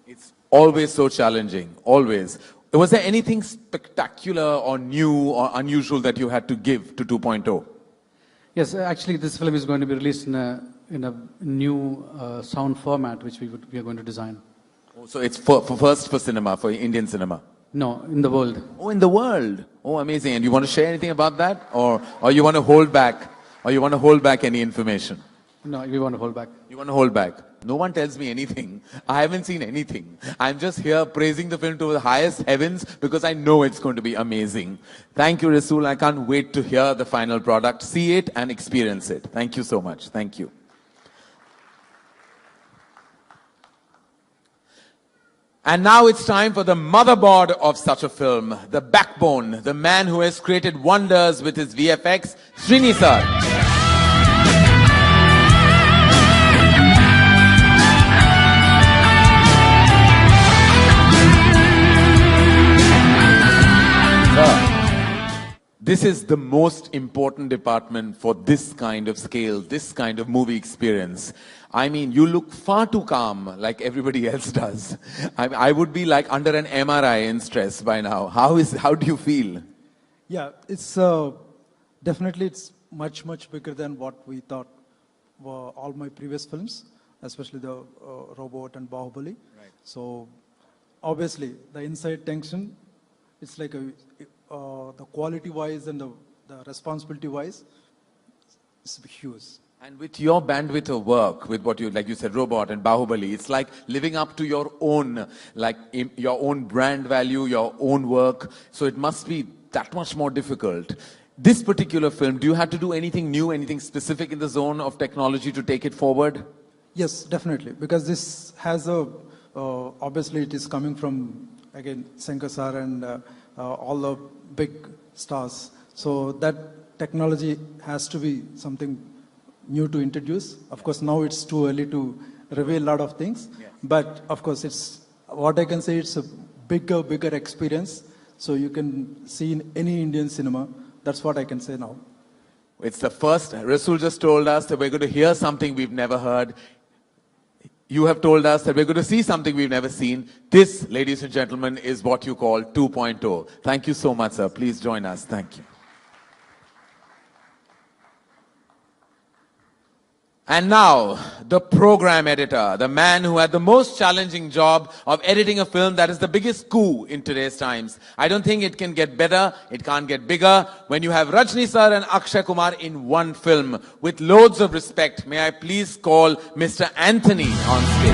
It's always so challenging, always. Was there anything spectacular or new or unusual that you had to give to 2.0? Yes, actually this film is going to be released in a new sound format which we are going to design. Oh, so it's first for cinema, for Indian cinema? No, in the world. Oh, in the world. Oh, amazing. And you want to share anything about that? Or you want to hold back? Or you want to hold back any information? No, we want to hold back. You want to hold back? No one tells me anything. I haven't seen anything. I'm just here praising the film to the highest heavens because I know it's going to be amazing. Thank you, Resul. I can't wait to hear the final product, see it and experience it. Thank you so much. Thank you. And now it's time for the motherboard of such a film, the backbone, the man who has created wonders with his VFX, Srinivas. This is the most important department for this kind of scale, this kind of movie experience. I mean, you look far too calm like everybody else does. I would be like under an MRI in stress by now. How do you feel? Yeah, it's definitely it's much bigger than what we thought were all my previous films, especially the Robot and Bahubali. Right. So obviously the inside tension, it's like the quality wise and the responsibility wise, it's huge. And with your bandwidth of work, with what like you said, Robot and Bahubali, it's like living up to your own, your own brand value, your own work. So it must be that much more difficult. This particular film, do you have to do anything new, anything specific in the zone of technology to take it forward? Yes, definitely. Because this has obviously it is coming from, again, Shankar sir and all the big stars. So that technology has to be something new to introduce. Of course, now it's too early to reveal a lot of things. Yes. But of course, it's what I can say. It's a bigger experience. So you can see in any Indian cinema. That's what I can say now. It's the first. Resul just told us that we're going to hear something we've never heard. You have told us that we're going to see something we've never seen. This, ladies and gentlemen, is what you call 2.0. Thank you so much, sir. Please join us. Thank you. And now, the program editor, the man who had the most challenging job of editing a film that is the biggest coup in today's times. I don't think it can get better, it can't get bigger. When you have Rajni sir and Akshay Kumar in one film, with loads of respect, may I please call Mr. Anthony on stage.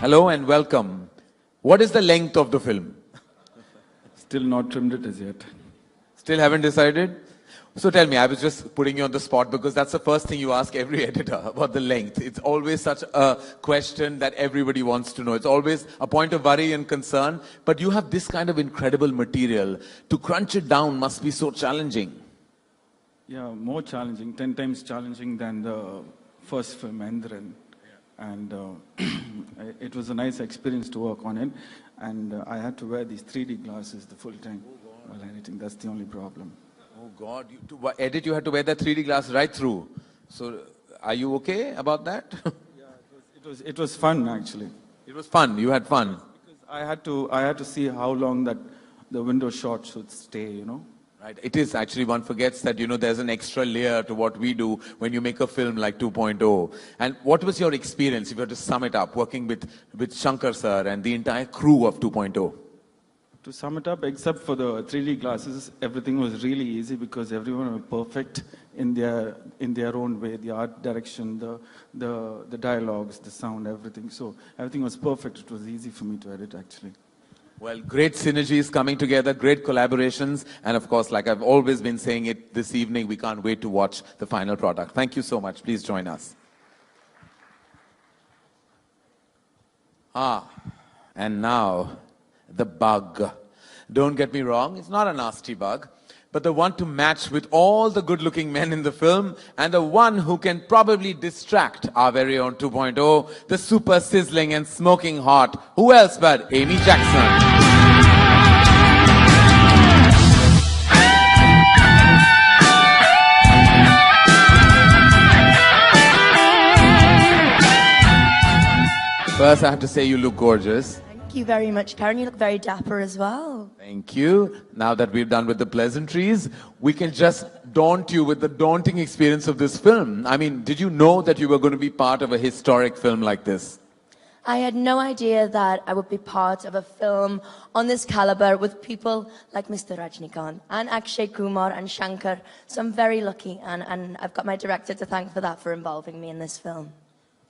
Hello and welcome. What is the length of the film? Still not trimmed it as yet. Still haven't decided? So tell me, I was just putting you on the spot because that's the first thing you ask every editor about the length. It's always such a question that everybody wants to know. It's always a point of worry and concern. But you have this kind of incredible material. To crunch it down must be so challenging. Yeah, more challenging, 10 times challenging than the first film, Endran. And it was a nice experience to work on it. And I had to wear these 3D glasses the full time while editing. That's the only problem. Oh God, to edit you had to wear that 3D glass right through. So are you okay about that? It was fun, actually. It was fun, you had fun. Because I had to see how long that the window shot should stay, you know. Right. It is actually, one forgets that, there's an extra layer to what we do when you make a film like 2.0. And what was your experience, if you were to sum it up, working with Shankar sir and the entire crew of 2.0? To sum it up, except for the 3D glasses, everything was really easy because everyone was perfect in their own way. The art direction, the dialogues, the sound, everything. So everything was perfect. It was easy for me to edit, actually. Well, great synergies coming together, great collaborations, and of course, like I've always been saying it this evening, we can't wait to watch the final product. Thank you so much. Please join us. And now, the bug. Don't get me wrong, it's not a nasty bug, but the one to match with all the good-looking men in the film, and the one who can probably distract our very own 2.0, the super sizzling and smoking hot, who else but Amy Jackson. First, I have to say you look gorgeous. Thank you very much, Karen. You look very dapper as well. Thank you. Now that we've done with the pleasantries, we can just daunt you with the daunting experience of this film. I mean, did you know that you were going to be part of a historic film like this? I had no idea that I would be part of a film on this caliber with people like Mr. Rajinikanth and Akshay Kumar and Shankar. So I'm very lucky, and I've got my director to thank for that, for involving me in this film.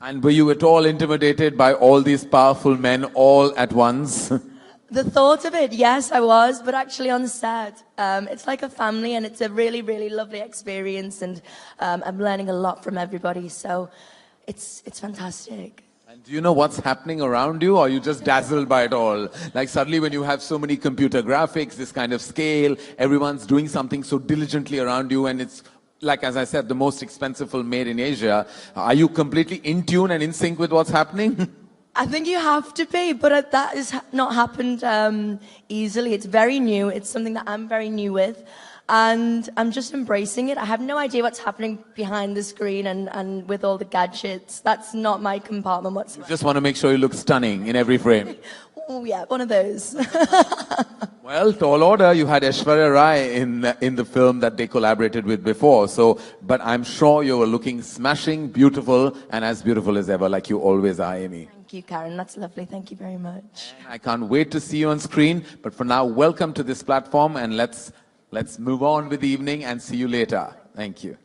And were you at all intimidated by all these powerful men all at once? The thought of it, yes, I was, but actually on the set, it's like a family, and it's a really, really lovely experience, and I'm learning a lot from everybody, so it's fantastic. And do you know what's happening around you, or are you just dazzled by it all? Like suddenly when you have so many computer graphics, this kind of scale, everyone's doing something so diligently around you, and it's like, as I said, the most expensive film made in Asia. Are you completely in tune and in sync with what's happening? I think you have to be, but that has not happened easily. It's very new. It's something that I'm very new with, and I'm just embracing it. I have no idea what's happening behind the screen and with all the gadgets. That's not my compartment whatsoever. Just want to make sure you look stunning in every frame. Oh yeah, one of those. Well, tall order, you had Aishwarya Rai in the film that they collaborated with before. So, but I'm sure you were looking smashing, beautiful, and as beautiful as ever, like you always are, Amy. Thank you, Karen. That's lovely. Thank you very much. I can't wait to see you on screen. But for now, welcome to this platform, and let's move on with the evening and see you later. Thank you.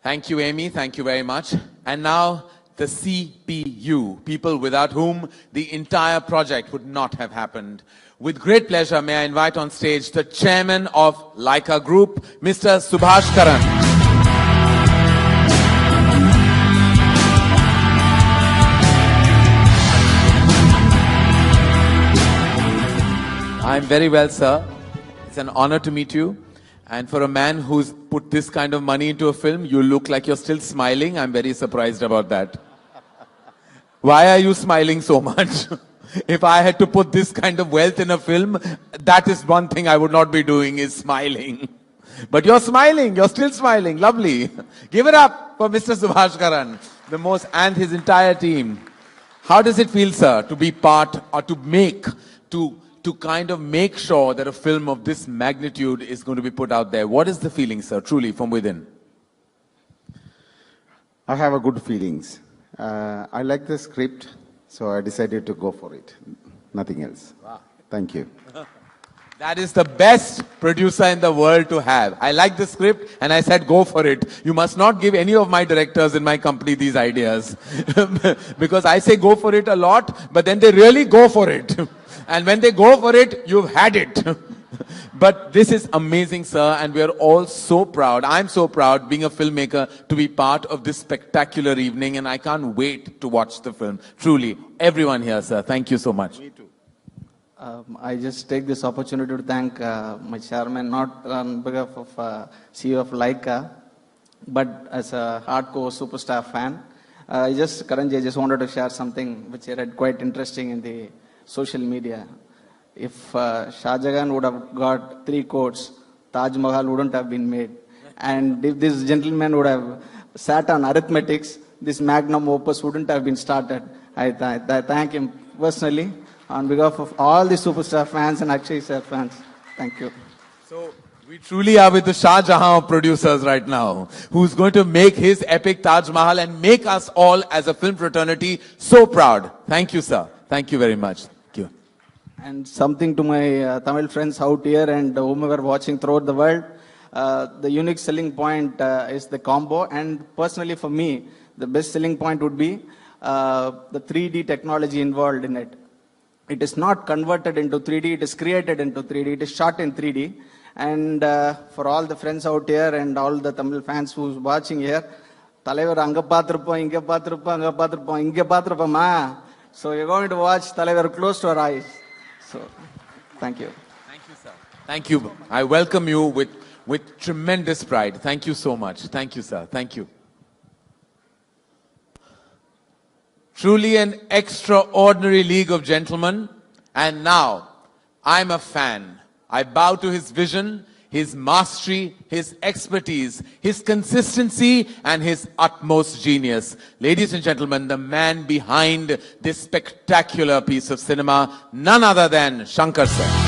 Thank you, Amy. Thank you very much. And now, the CPU, people without whom the entire project would not have happened. With great pleasure, may I invite on stage the chairman of Lyca Group, Mr. Subaskaran. I'm very well, sir. It's an honor to meet you. And for a man who's put this kind of money into a film, you look like you're still smiling. I'm very surprised about that. Why are you smiling so much? If I had to put this kind of wealth in a film, that is one thing I would not be doing, is smiling. But you're smiling, you're still smiling, lovely. Give it up for Mr. Subaskaran, and his entire team. How does it feel, sir, to be part, or to kind of make sure that a film of this magnitude is going to be put out there? What is the feeling, sir, truly, from within? I have a good feelings. I like the script, so I decided to go for it. Nothing else. Wow. Thank you. That is the best producer in the world to have. I like the script and I said go for it. You must not give any of my directors in my company these ideas. Because I say go for it a lot, but then they really go for it. And when they go for it, you've had it. But this is amazing, sir, and we are all so proud. I'm so proud, being a filmmaker, to be part of this spectacular evening, and I can't wait to watch the film. Truly, everyone here, sir, thank you so much. Me too. I just take this opportunity to thank my chairman, not on behalf of CEO of Lyca, but as a hardcore superstar fan. Currently, I just wanted to share something which I read quite interesting in the social media. If Shah Jahan would have got 3 coats, Taj Mahal wouldn't have been made. And if this gentleman would have sat on arithmetics, this magnum opus wouldn't have been started. I thank him personally on behalf of all the superstar fans and Akshay sir fans. Thank you. So we truly are with the Shah Jahan of producers right now, who's going to make his epic Taj Mahal and make us all as a film fraternity so proud. Thank you, sir. Thank you very much. Thank you. And something to my Tamil friends out here and whomever watching throughout the world, the unique selling point is the combo. And personally for me, the best selling point would be the 3D technology involved in it. It is not converted into 3D, it is created into 3D, it is shot in 3D. And for all the friends out here and all the Tamil fans who's watching here, Talaivar anga paathirupom, inga paathirupom, anga paathirupom, inga paathirupoma. So you're going to watch Talaivar close to our eyes. So, thank you. Thank you, sir. Thank you. I welcome you with tremendous pride. Thank you so much. Thank you, sir. Thank you. Truly an extraordinary league of gentlemen. And now, I'm a fan. I bow to his vision, his mastery, his expertise, his consistency, and his utmost genius. Ladies and gentlemen, the man behind this spectacular piece of cinema, none other than Shankar sir.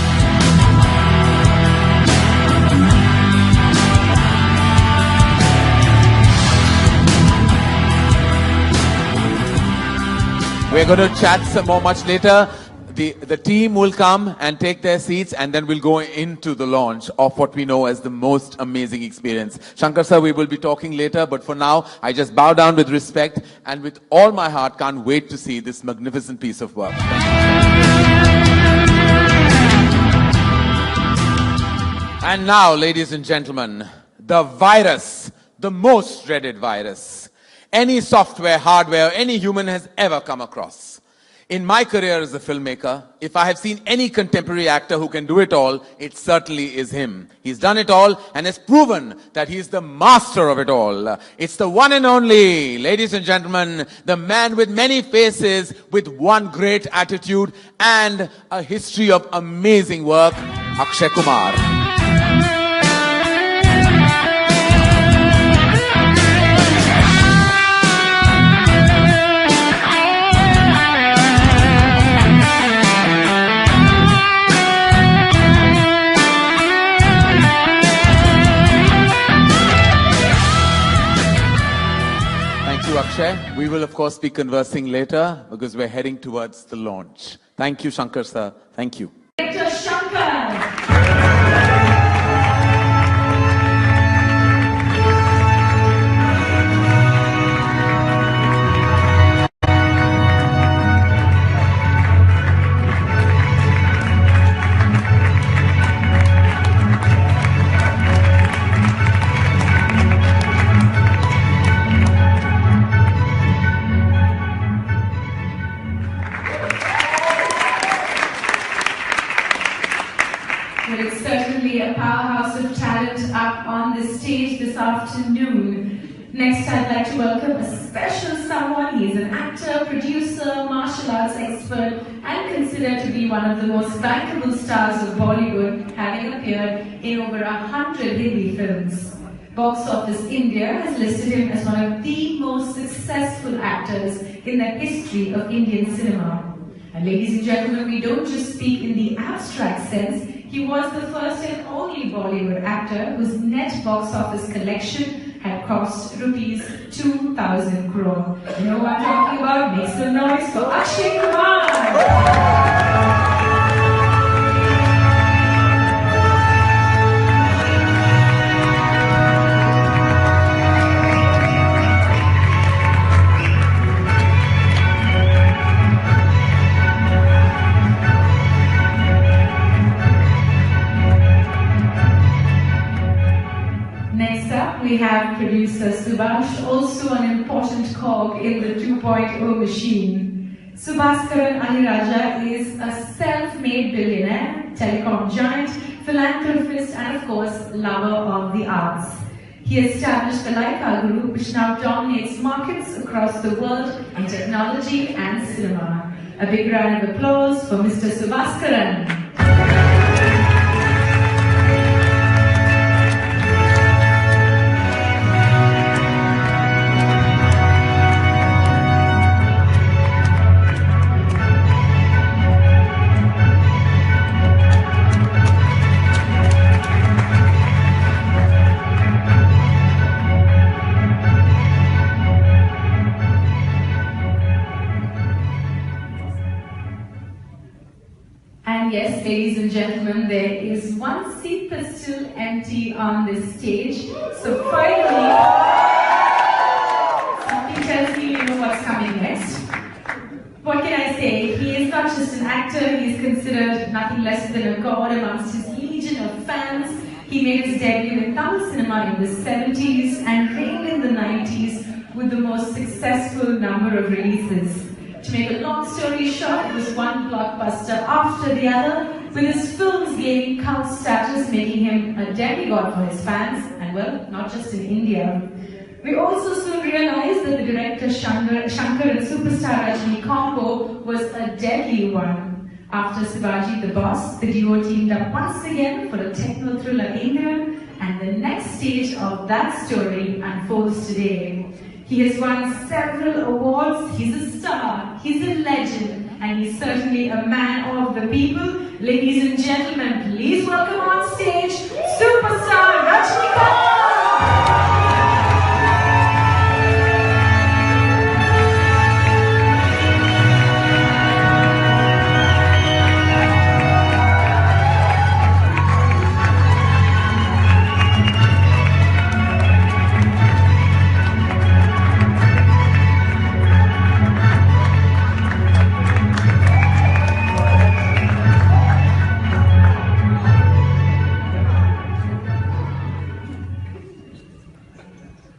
We're going to chat some more much later. The team will come and take their seats, and then we'll go into the launch of what we know as the most amazing experience. Shankar sir, we will be talking later, but for now, I just bow down with respect and with all my heart can't wait to see this magnificent piece of work. And now, ladies and gentlemen, the virus, the most dreaded virus any software, hardware, any human has ever come across. In my career as a filmmaker, if I have seen any contemporary actor who can do it all, it certainly is him. He's done it all and has proven that he's the master of it all. It's the one and only, ladies and gentlemen, the man with many faces, with one great attitude and a history of amazing work, Akshay Kumar. Akshay. We will of course be conversing later because we're heading towards the launch. Thank you, Shankar sir. Thank you. Director Shankar. This afternoon. Next, I'd like to welcome a special someone. He is an actor, producer, martial arts expert, and considered to be one of the most bankable stars of Bollywood, having appeared in over 100 Hindi films. Box Office India has listed him as one of the most successful actors in the history of Indian cinema. And ladies and gentlemen, we don't just speak in the abstract sense. He was the first and only Bollywood actor whose net box office collection had cost rupees 2,000 crore. You know what I'm talking about? Make some noise for Akshay Kumar! We have producer Subhash, also an important cog in the 2.0 machine. Subaskaran is a self-made billionaire, telecom giant, philanthropist, and of course, lover of the arts. He established the Lyca group, which now dominates markets across the world in technology and cinema. A big round of applause for Mr. Subaskaran. And yes, ladies and gentlemen, there is one seat that's still empty on this stage. So finally, something tells me you know what's coming next. What can I say? He is not just an actor, he is considered nothing less than a god amongst his legion of fans. He made his debut in Tamil cinema in the 70s and reigned in the 90s with the most successful number of releases. To make a long story short, it was one blockbuster after the other, with his films gaining cult status, making him a demigod for his fans, and well, not just in India. We also soon realized that the director Shankar and superstar Rajini combo was a deadly one. After Shivaji the Boss, the duo teamed up once again for a techno thriller Indian, and the next stage of that story unfolds today. He has won several awards, he's a star, he's a legend, and he's certainly a man of the people. Ladies and gentlemen, please welcome on stage, superstar Rajinikanth!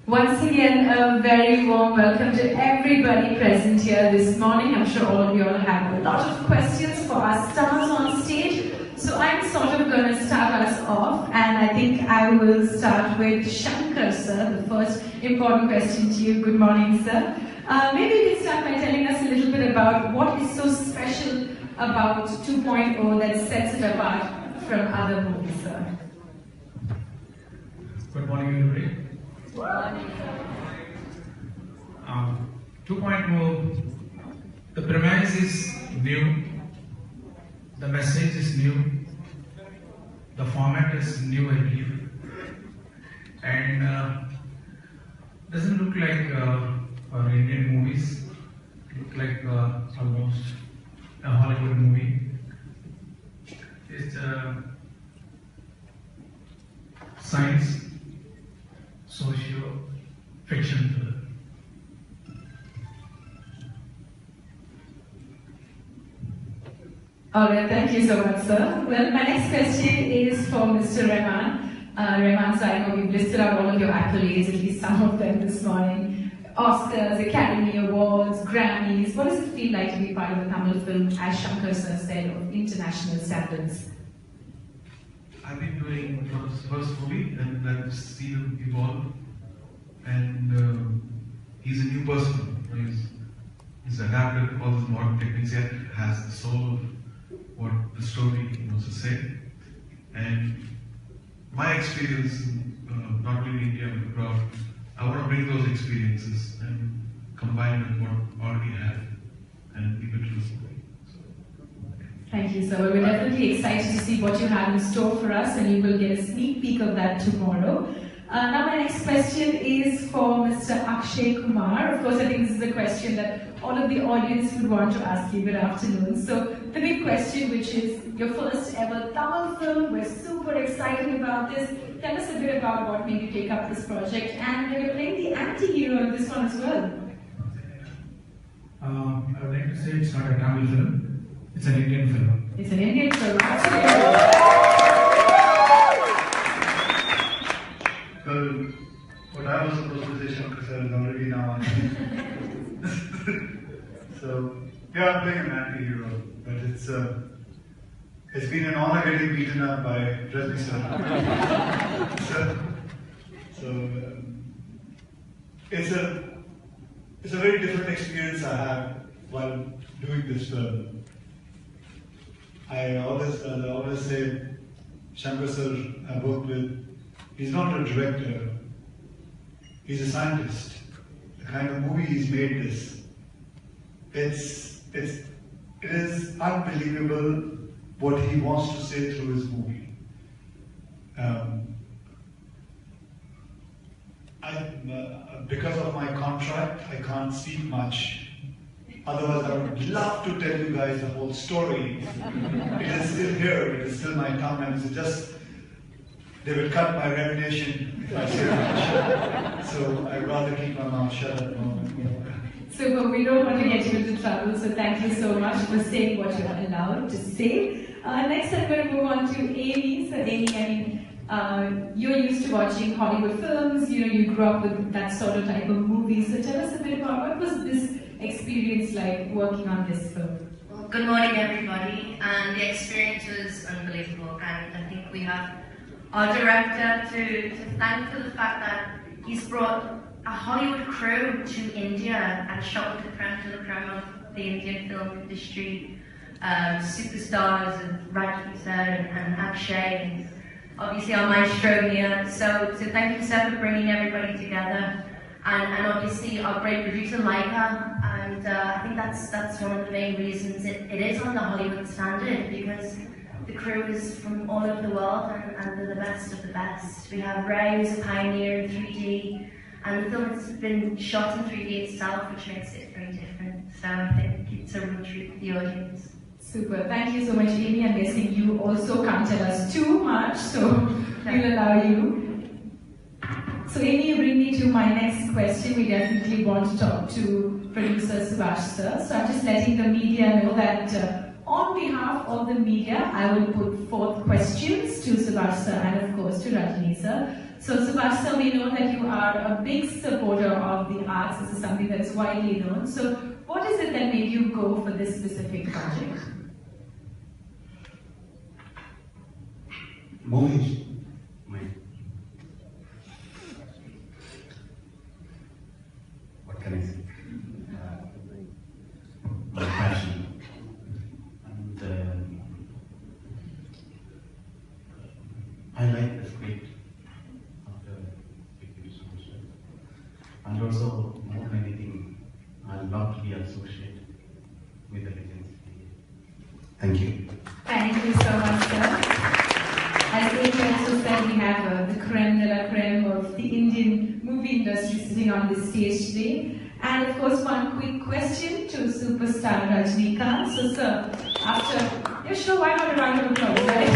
Once again, a very warm welcome to everybody present here this morning. I'm sure all of you all have a lot of questions for our stars on stage. So I'm sort of going to start us off, and I think I will start with Shankar, sir. The first important question to you. Good morning, sir. Maybe you can start by telling us a little bit about what is so special about 2.0 that sets it apart from other movies, sir. Good morning, everybody. 2.0, the premise is new, the message is new, the format is new, I believe, and doesn't look like our Indian movies, look like almost a Hollywood movie. It's science, socio-fiction thriller. Alright, thank you so much, sir. Well, my next question is for Mr. Rahman. Rahman, sir, I know we've listed out all of your accolades, at least some of them this morning. Oscars, Academy Awards, Grammys. What does it feel like to be part of a Tamil film, as Shankar sir said, of international standards? I've been doing his first movie, and I've seen him evolve. And he's a new person. He's adapted all these modern techniques, yet has the soul of what the story wants to say. And my experience, not only in India but abroad, I want to bring those experiences and combine with what I already have and give it to the story. Thank you, sir. Well, we're definitely excited to see what you have in store for us, and you will get a sneak peek of that tomorrow. Now my next question is for Mr. Akshay Kumar. Of course, I think this is a question that all of the audience would want to ask you. Good afternoon. So the big question, which is your first ever Tamil film. We're super excited about this. Tell us a bit about what made you take up this project, and you're playing the anti-hero in this one as well. I would like to say it's not a Tamil film. It's an Indian film. It's an Indian film. Well, what I was supposed to say, Shankar sir, is already now on. So, Yeah, I'm playing an anti-hero, but it's been an honor getting beaten up by Rajni sir. It's a very different experience I have while doing this film. I always say, Shankar sir I worked with, he's not a director, he's a scientist. The kind of movie he's made this, it is unbelievable what he wants to say through his movie. Because of my contract, I can't speak much. Otherwise, I would love to tell you guys the whole story. It is still here, it is still my tongue, and it's just, they will cut my remuneration if I say much. So I'd rather keep my mouth shut at the moment. Super, we don't want to get you into trouble, so thank you so much for saying what you're allowed to say. Next, I'm going to move on to Amy. So Amy, you're used to watching Hollywood films, you grew up with that sort of type of movies. So tell us a bit about what was this experience like working on this film? Well, good morning everybody, and the experience was unbelievable, and I think we have our director to thank for the fact that he's brought a Hollywood crew to India and shot with the creme of the Indian film industry, superstars and Rajinikanth and Akshay, and obviously our maestro here. So thank you, sir, for bringing everybody together, and obviously our great producer Lyca, and I think that's one of the main reasons it is on the Hollywood standard, because the crew is from all over the world and they're the best of the best. We have Ray, who's a pioneer in 3D, and the film has been shot in 3D itself, which makes it very different. So I think it's a real treat for the audience. Super. Thank you so much, Amy. I'm guessing you also can't tell us too much, so we'll allow you. So Amy, you bring me to my next question. We definitely want to talk to producer Subash sir. So I'm just letting the media know that on behalf of the media, I will put forth questions to Subash sir and of course to Rajini sir. So Subash sir, we know that you are a big supporter of the arts. This is something that is widely known. So what is it that made you go for this specific project? Movies. What can I say? My passion. And I like the script of the exhibition. And also, more than anything, I love to be associated with the legends. Thank you. Thank you so much, sir. As Amy also said, we have the creme de la creme of the Indian movie industry sitting on this stage today. And of course, one quick question to superstar Rajinikanth. So, sir, after, sure, why not a round of applause, right?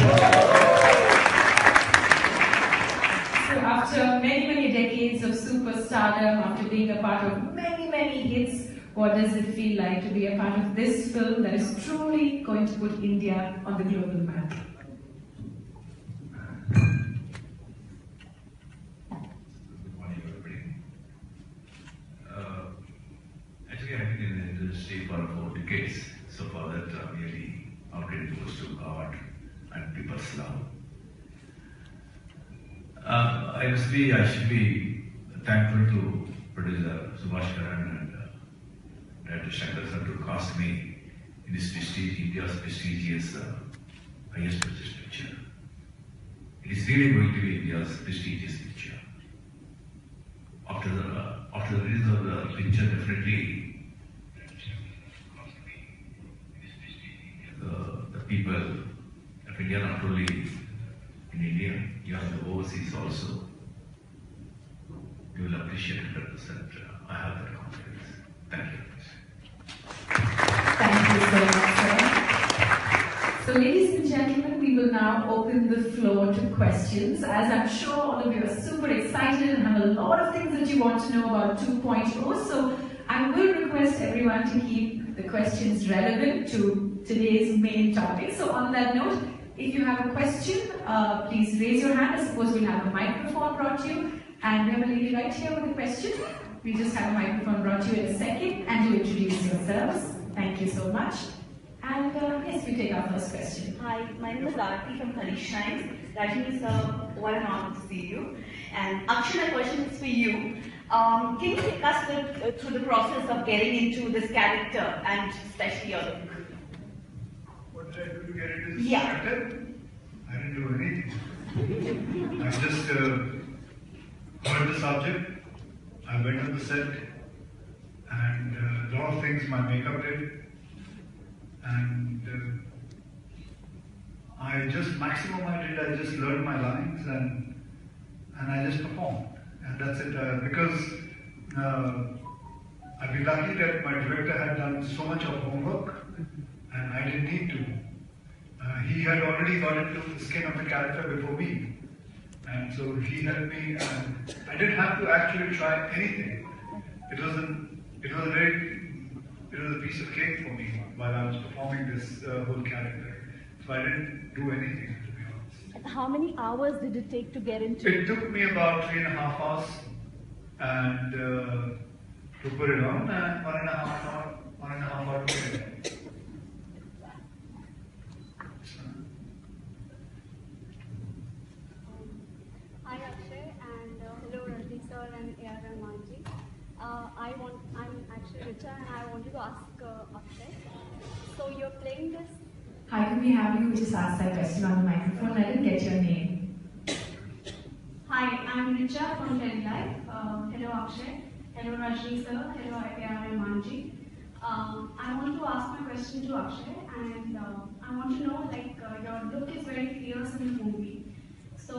So, after many, many decades of superstardom, after being a part of many, many hits, what does it feel like to be a part of this film that is truly going to put India on the global map? Actually, I've been in the industry for 4 decades, so for that, really, our credit goes to God and people's love. I should be thankful to producer Subaskaran and director Shankar sir to cast me in this India's prestigious, highest prestigious picture. It is really going to be India's prestigious picture. After the release of the picture, definitely the people of India, not only in India, even the overseas also, you will appreciate 100%. I have that confidence. Thank you. Thank you so much, sir. So, ladies and gentlemen, we will now open the floor to questions. As I'm sure all of you are super excited and have a lot of things that you want to know about 2.0, so I will request everyone to keep the questions relevant to today's main topic. So, on that note, if you have a question, please raise your hand. I suppose we'll have a microphone brought to you. And we have a lady right here with a question. We just have a microphone brought to you in a second, and you introduce yourselves. Thank you so much. And yes, we take our first question. Hi, my name is Karky from Kalishine. Rajini sir, what an honor to see you. And Akshay, my question is for you. Can you take us through the process of getting into this character and especially your look? What did I do to get into this character? I didn't do anything. I just heard the subject. I went on the set, and a lot of things my makeup did. And I just maximum I did. I just learned my lines and I just performed, and that's it. Because I've been lucky that my director had done so much of homework, and I didn't need to. He had already got into the skin of the character before me, and so he helped me. And I didn't have to actually try anything. It was a piece of cake for me while I was performing this whole character. So I didn't do anything, to be honest. How many hours did it take to get into it? It took me about 3.5 hours, and to put it on, and 1.5 hours to put it on. Hi Akshay, and hello Rajni sir and Rahman ji. I'm actually Lyca, and I wanted to ask Akshay. So you're playing this. Hi, can we have you just ask that question on the microphone? I didn't get your name. Hi, I'm Lyca from Live. Hello Akshay. Hello Rajni sir. Hello Rahman ji. I want to ask my question to Akshay, and I want to know, like, your look is very fierce in the movie. So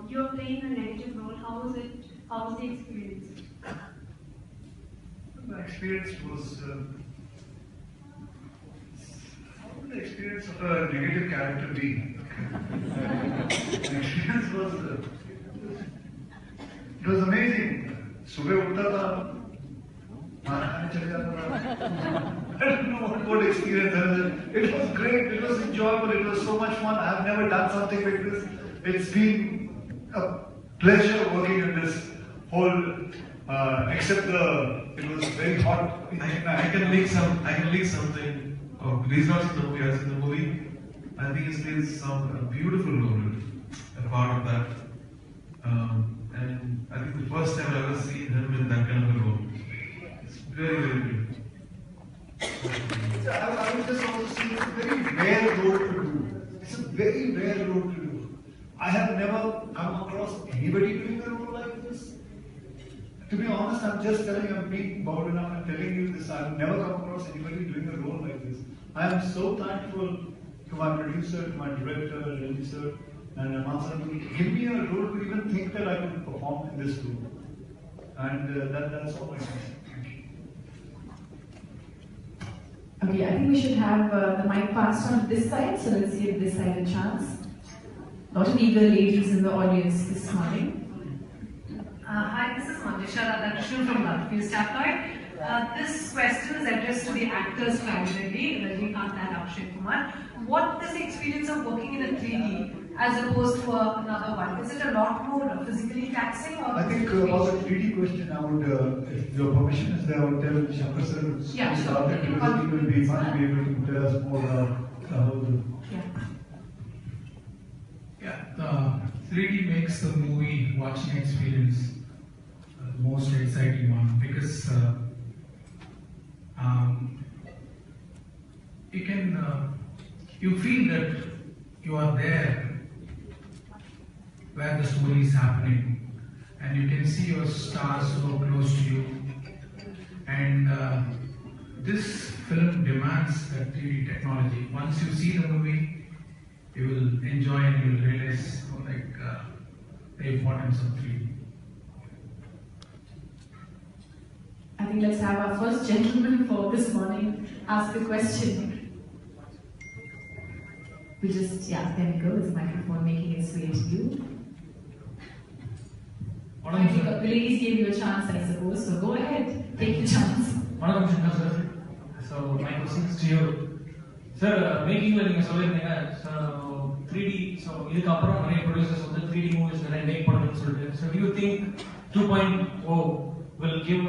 you're playing a negative role. How was it? How was the experience? The experience was how would the experience of a negative character be? The experience was it was amazing. सुबह उठता था, खाना खाने चले जाता था. I don't know what experience that was. It was great. It was enjoyable. It was so much fun. I have never done something like this. It's been a pleasure working in this whole. Except it was very hot. I can leak something. He's not in the movie. As in the movie, I think he's played some beautiful role, a part of that. And I think the first time I've ever seen him in that kind of a role. It's very, very good. I would just also say it's a very rare role to do. It's a very rare role to do. I have never come across anybody doing a role like this. To be honest, I'm just telling you, I'm being bold enough and telling you this. I've never come across anybody doing a role like this. I am so thankful to my producer, to my director, regisseur, and Rahman to give me a role to even think that I could perform in this role. And that's all I can say. Okay, I think we should have the mic passed on this side, so let's give this side a chance. A lot of eager ladies in the audience this morning. Hi, this is Mandisha from Gulf Tabloid. This question is addressed to the actors primarily, Rajinikanth and Akshay Kumar. What is the experience of working in a 3D as opposed to another one? Is it a lot more physically taxing? Or I think about the 3D question, I would, if your permission is there, I would tell Shankar sir to start it, because he will be much be able to tell us more about how the... Yeah, 3D makes the movie watching experience the most exciting one, because you feel that you are there where the story is happening, and you can see your stars so close to you. And this film demands that 3D technology. Once you see the movie, you will enjoy and you will realize the importance of 3D. I think let's have our first gentleman for this morning ask a question. We just, there we go, this microphone making its way to you. The ladies gave you a chance, I suppose, so go ahead, take your chance. Madam Shankar sir. So my question is to you. Sir, making learning so 3D, so இதுக்கு அப்புறம் நிறைய producers வந்து 3D movies நிறைய make பண்ணணும்னு சொல்லிட்டு. So do you think 2.0 will give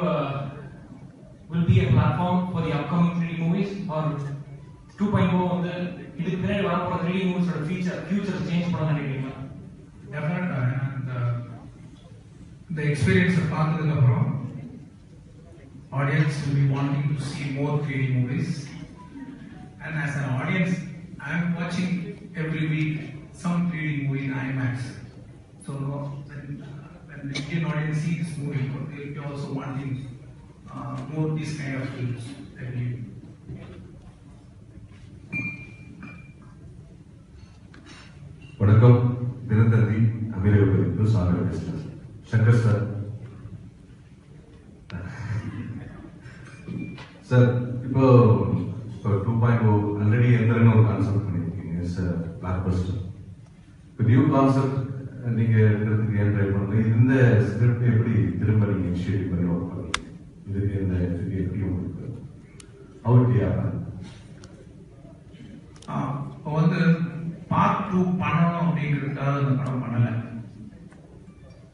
will be a platform for the upcoming 3D movies, or 2.0 வந்து இதுக்கு பின்னாடி வரப்போற 3D movies-ஓட future change பண்ணணும்னு நினைக்கிறீங்களா? Definitely, and the experience பார்த்ததுக்கு அப்புறம் audience will be wanting to see more 3D movies, and as an audience I am watching every week some 3D movie in IMAX. So when the Indian audience see this movie, they will be also wanting more these kind of films every week. வணக்கம். தினத்தந்தி அமெரிக்க பதிப்பு சாகர் பேசுகிறேன். Shankar sir, sir இப்போ 2.0 already எந்திரன்னு ஒரு concept பண்ணியிருக்கீங்க. It's black Bastar. இப்போ new concept நீங்கள் எடுக்கிறதுக்கு ஏன் ட்ரை பண்ணுறீங்க? இந்த ஸ்கிரிப்ட் எப்படி திரும்ப நீங்கள் இனிஷியேட்டிவ் பண்ணி ஒர்க் பண்ணீங்க? இதுக்கு இதுக்கு எப்படி உங்களுக்கு அவுட் ஆகும்? இப்போ வந்து பார்ட் 2 பண்ணணும் அப்படிங்கிறதுக்காக அந்த படம் பண்ணலை.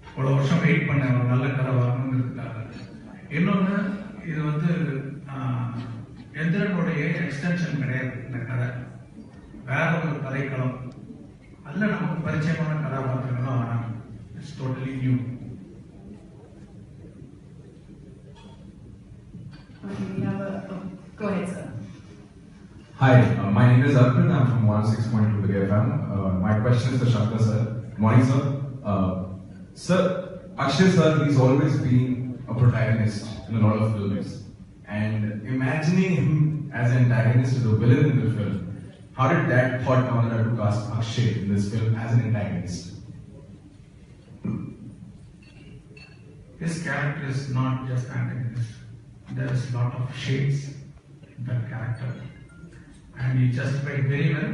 இவ்வளோ வருஷம் வெயிட் பண்ண ஒரு நல்ல கதை வரணுங்கிறதுக்காக. இன்னொன்று, இது வந்து எந்திரனுடைய எக்ஸ்டென்ஷன் கிடையாது. இந்த கதை வேற ஒரு கதைக்களம். அதில் நமக்கு பரிச்சயமான கதாபாத்திரங்களும் வராங்க. It's totally new. Go ahead, sir. Hi, my name is Arpit. I'm from 106.2 Big FM. My question is to Shankar sir. Morning, sir. Sir, Akshay sir, he's always been a protagonist in a lot of films. And imagining him as an antagonist to the villain in the film, how did that thought come to cast Akshay in this film as an antagonist? His character is not just antagonist. There is a lot of shades in that character. And he justified very well.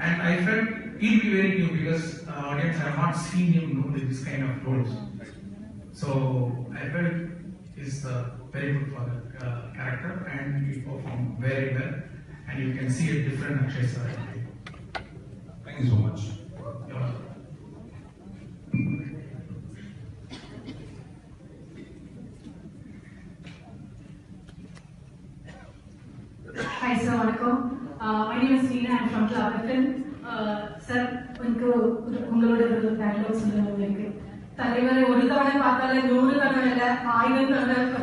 And I felt he'll be very new because audience have not seen him do this kind of roles. So I felt he's very good for the character, and he performed very well. And you can see a different Akshay sir. Thank you so much. You're welcome. Hi, sir. My name is Nina. I'm from Griffin. Sir, உங்களோட dialogues உங்களுக்கு தலைவரை ஒரு தவணை பார்த்தாலே 100 தவணை இல்ல 1000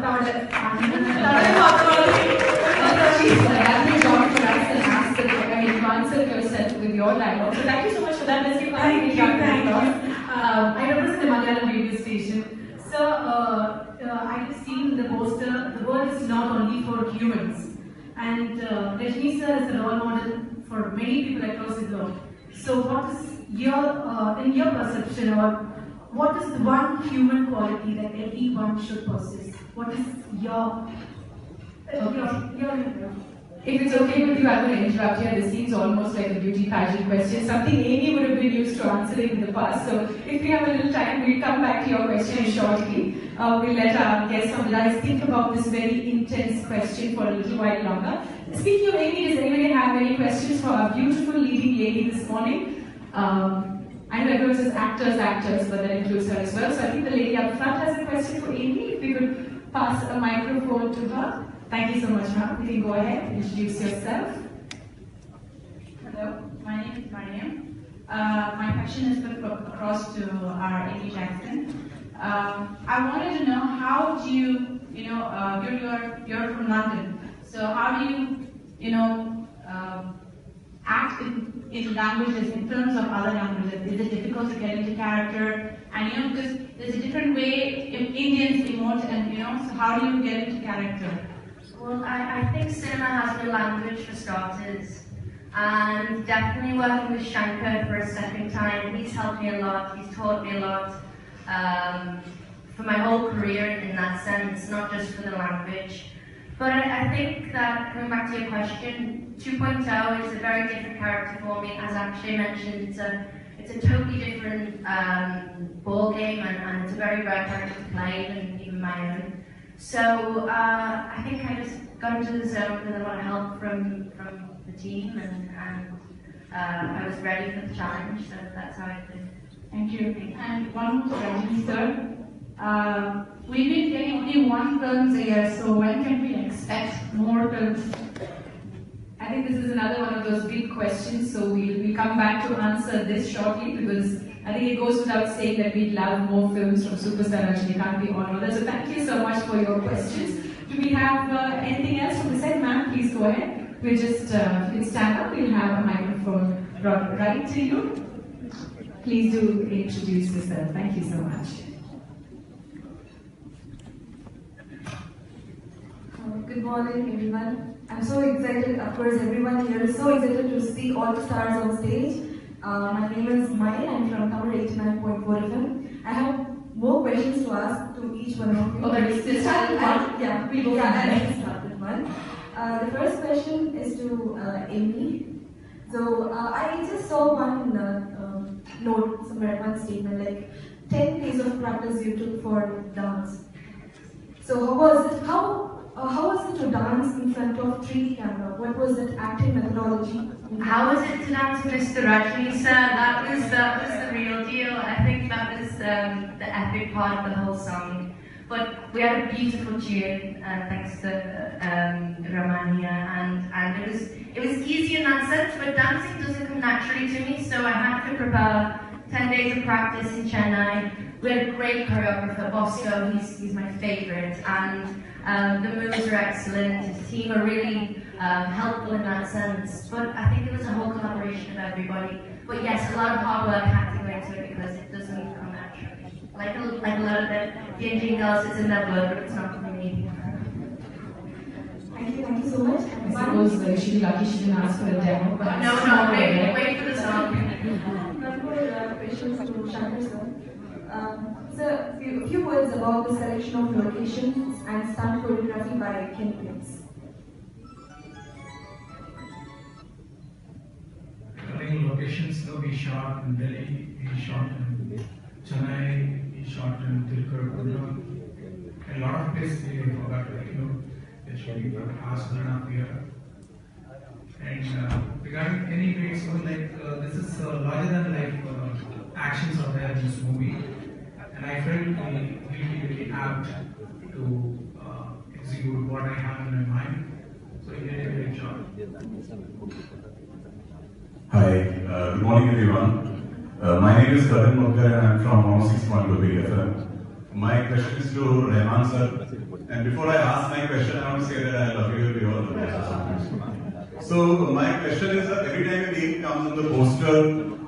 தவணை பார்த்தாலே yourself with your dialogue. So thank you so much for that. Let's give thank you. I represent the Malayalam radio station. So I just seen the poster. The world is not only for humans. And Rajini sir is a role model for many people across the globe. So what is your, in your perception, or what is the one human quality that everyone should possess? What is your If it's okay with you, I will interrupt here. This seems almost like a beauty pageant question, something Amy would have been used to answering in the past. So if we have a little time, we'll come back to your question shortly. We'll let our guests on the line think about this very intense question for a little while longer. Speaking of Amy, does anybody have any questions for our beautiful leading lady this morning? I know everyone says actors, but that includes her as well. So I think the lady up front has a question for Amy. If we could pass a microphone to her. Thank you so much, ma'am. You can go ahead and introduce yourself. Hello, my name is Mariam. My question is across to our Amy Jackson. I wanted to know, how do you, you're from London, so how do you, act in languages, in terms of other languages? Is it difficult to get into character? And because there's a different way Indians emote, and so how do you get into character? Well, I think cinema has no language for starters, and definitely working with Shankar for a second time, he's helped me a lot, he's taught me a lot for my whole career in that sense, not just for the language. But I think that, coming back to your question, 2.0 is a very different character for me. As Akshay mentioned, it's a totally different ball game, and it's a very rare character to play, even my own. So I think I just got into the zone with a lot of help from the team, and I was ready for the challenge. So that's how I did. Thank you. And one more to Rajini sir. We've been getting only one film a year, so when can we expect more films? I think this is another one of those big questions, so we'll come back to answer this shortly, because I think it goes without saying that we love more films from Superstar Rajinikanth. We all know that. So thank you so much for your questions. Do we have anything else from the set? Ma'am, please go ahead. We'll just if you can stand up. We'll have a microphone brought right to you. Please do introduce yourself. Thank you so much. Good morning, everyone. I'm so excited. Of course, everyone here is so excited to see all the stars on stage. My name is Maya. I'm from Cover 89.4 FM. I have more questions to ask to each one of you. Okay, we'll start with one. Yeah, we go. I'll start with one. The first question is to Amy. So I just saw one note somewhere, one statement like 10 days of practice you took for dance. So how was it? How was it to dance in front of 3D camera? What was that acting methodology? How was it to dance with Mr. Rajni, sir? That was the real deal. I think that was the epic part of the whole song. But we had a beautiful tune, thanks to Rahman here, and it was easy in that sense, but dancing doesn't come naturally to me, so I had to prepare 10 days of practice in Chennai. We had a great choreographer, Bosco, he's my favourite, and the moves are excellent, his team are really helpful in that sense, but I think it was a whole collaboration of everybody. But yes, a lot of hard work had to go into it because it doesn't come naturally. Like a lot of the Indian girls, it's in their blood, but it's not for me. Thank you so much. I suppose she'd be lucky she didn't ask for a demo. But No, wait for the song. One more question to Shankar sir. Sir, a few words about the selection of locations and stunt choreography by Ken Prince. Regarding locations, we shot in Delhi, we shot in Chennai, we shot in Tirupur. A lot of places we forgot, they're shooting for past 1.5 years. And regarding any breaks, this is larger than life actions are there in this movie, and I felt really apt to execute what I have in my mind. So I did a great job. Hi, good morning everyone. My name is Griffin and I'm from 106.2 FM. My question is to Rahman sir. And before I ask my question, I want to say that I love you. You all the best. So my question is, every time a name comes on the poster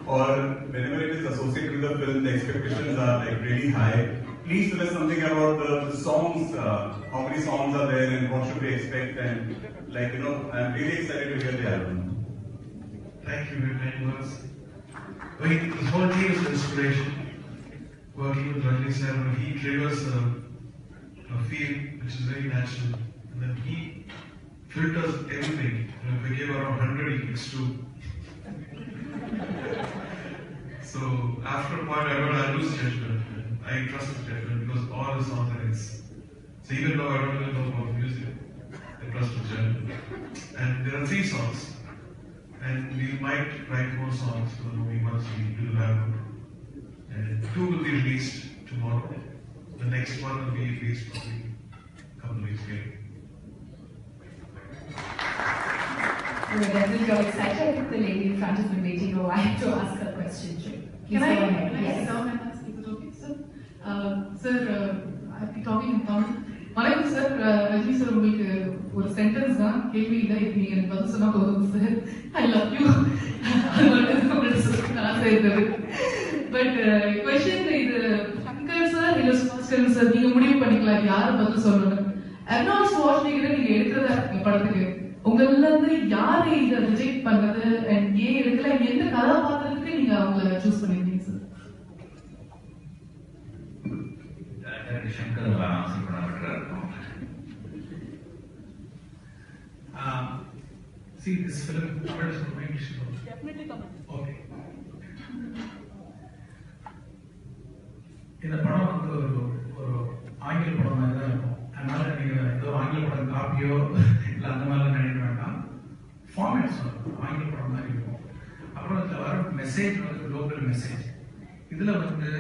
or whenever it is associated with the film, the expectations are really high. Please tell us something about the songs. How many songs are there and what should we expect? And I'm really excited to hear the album. Thank you very kind words. This whole team is inspiration. Working with Rajni sir, he triggers a feel which is very natural, and then he filters everything. If we gave around 100, he picks 2. So after a point, I lose judgment. I trust his judgment because all the songs are his. So even though I don't even know about music, I trust his judgment. And there are 3 songs, and we might write more songs for the movie once we do the album. And 2 will be released tomorrow. The next one will be released probably a couple of weeks later. We're definitely all excited. I think the lady in front has been waiting a while to ask her question too. Can I sit down and ask you the topic, sir? Sir, I'll be talking in Tamil. Vanakkam sir, Rajni sir, உங்களுக்கு ஒரு sentence தான் கேள்வி இல்லை இது நீங்க எனக்கு பதில் சொன்னா போதும் சார். I love you. அது மட்டும் நம்மளோட சொல்ல ஆசை இருந்தது. பட் क्वेश्चन இது சங்கர் சார் இல்ல சுபாஸ்கரன் சார் நீங்க முடிவு பண்ணிக்கலாம் யாரை பதில் சொல்லணும். அட்வான்ஸ் வாட்ச்மேக்கரை நீங்க எடுக்கிறதா இருக்கீங்க படத்துக்கு. உங்கள இருந்து யாரை இதை ரிஜெக்ட் பண்ணது அண்ட் ஏன் எடுக்கல எந்த கதாபாத்திரத்துக்கு நீங்க அவங்கள சூஸ் பண்ணிருக்கீங்க சார்? Shankar answer பண்ண See this film, what is the English? Definitely comment. Okay. இந்த படம் வந்து ஒரு ஆங்கில படம் மாதிரி தான் இருக்கும். அதனால நீங்க ஏதோ ஆங்கில படம் காப்பியோ இல்லை அந்த மாதிரிலாம் நினைக்க வேண்டாம். ஃபார்மேட்ஸ் ஆங்கில படம் மாதிரி இருக்கும். அப்புறம் இதில் வர மெசேஜ் வந்து லோக்கல் மெசேஜ். இதில் வந்து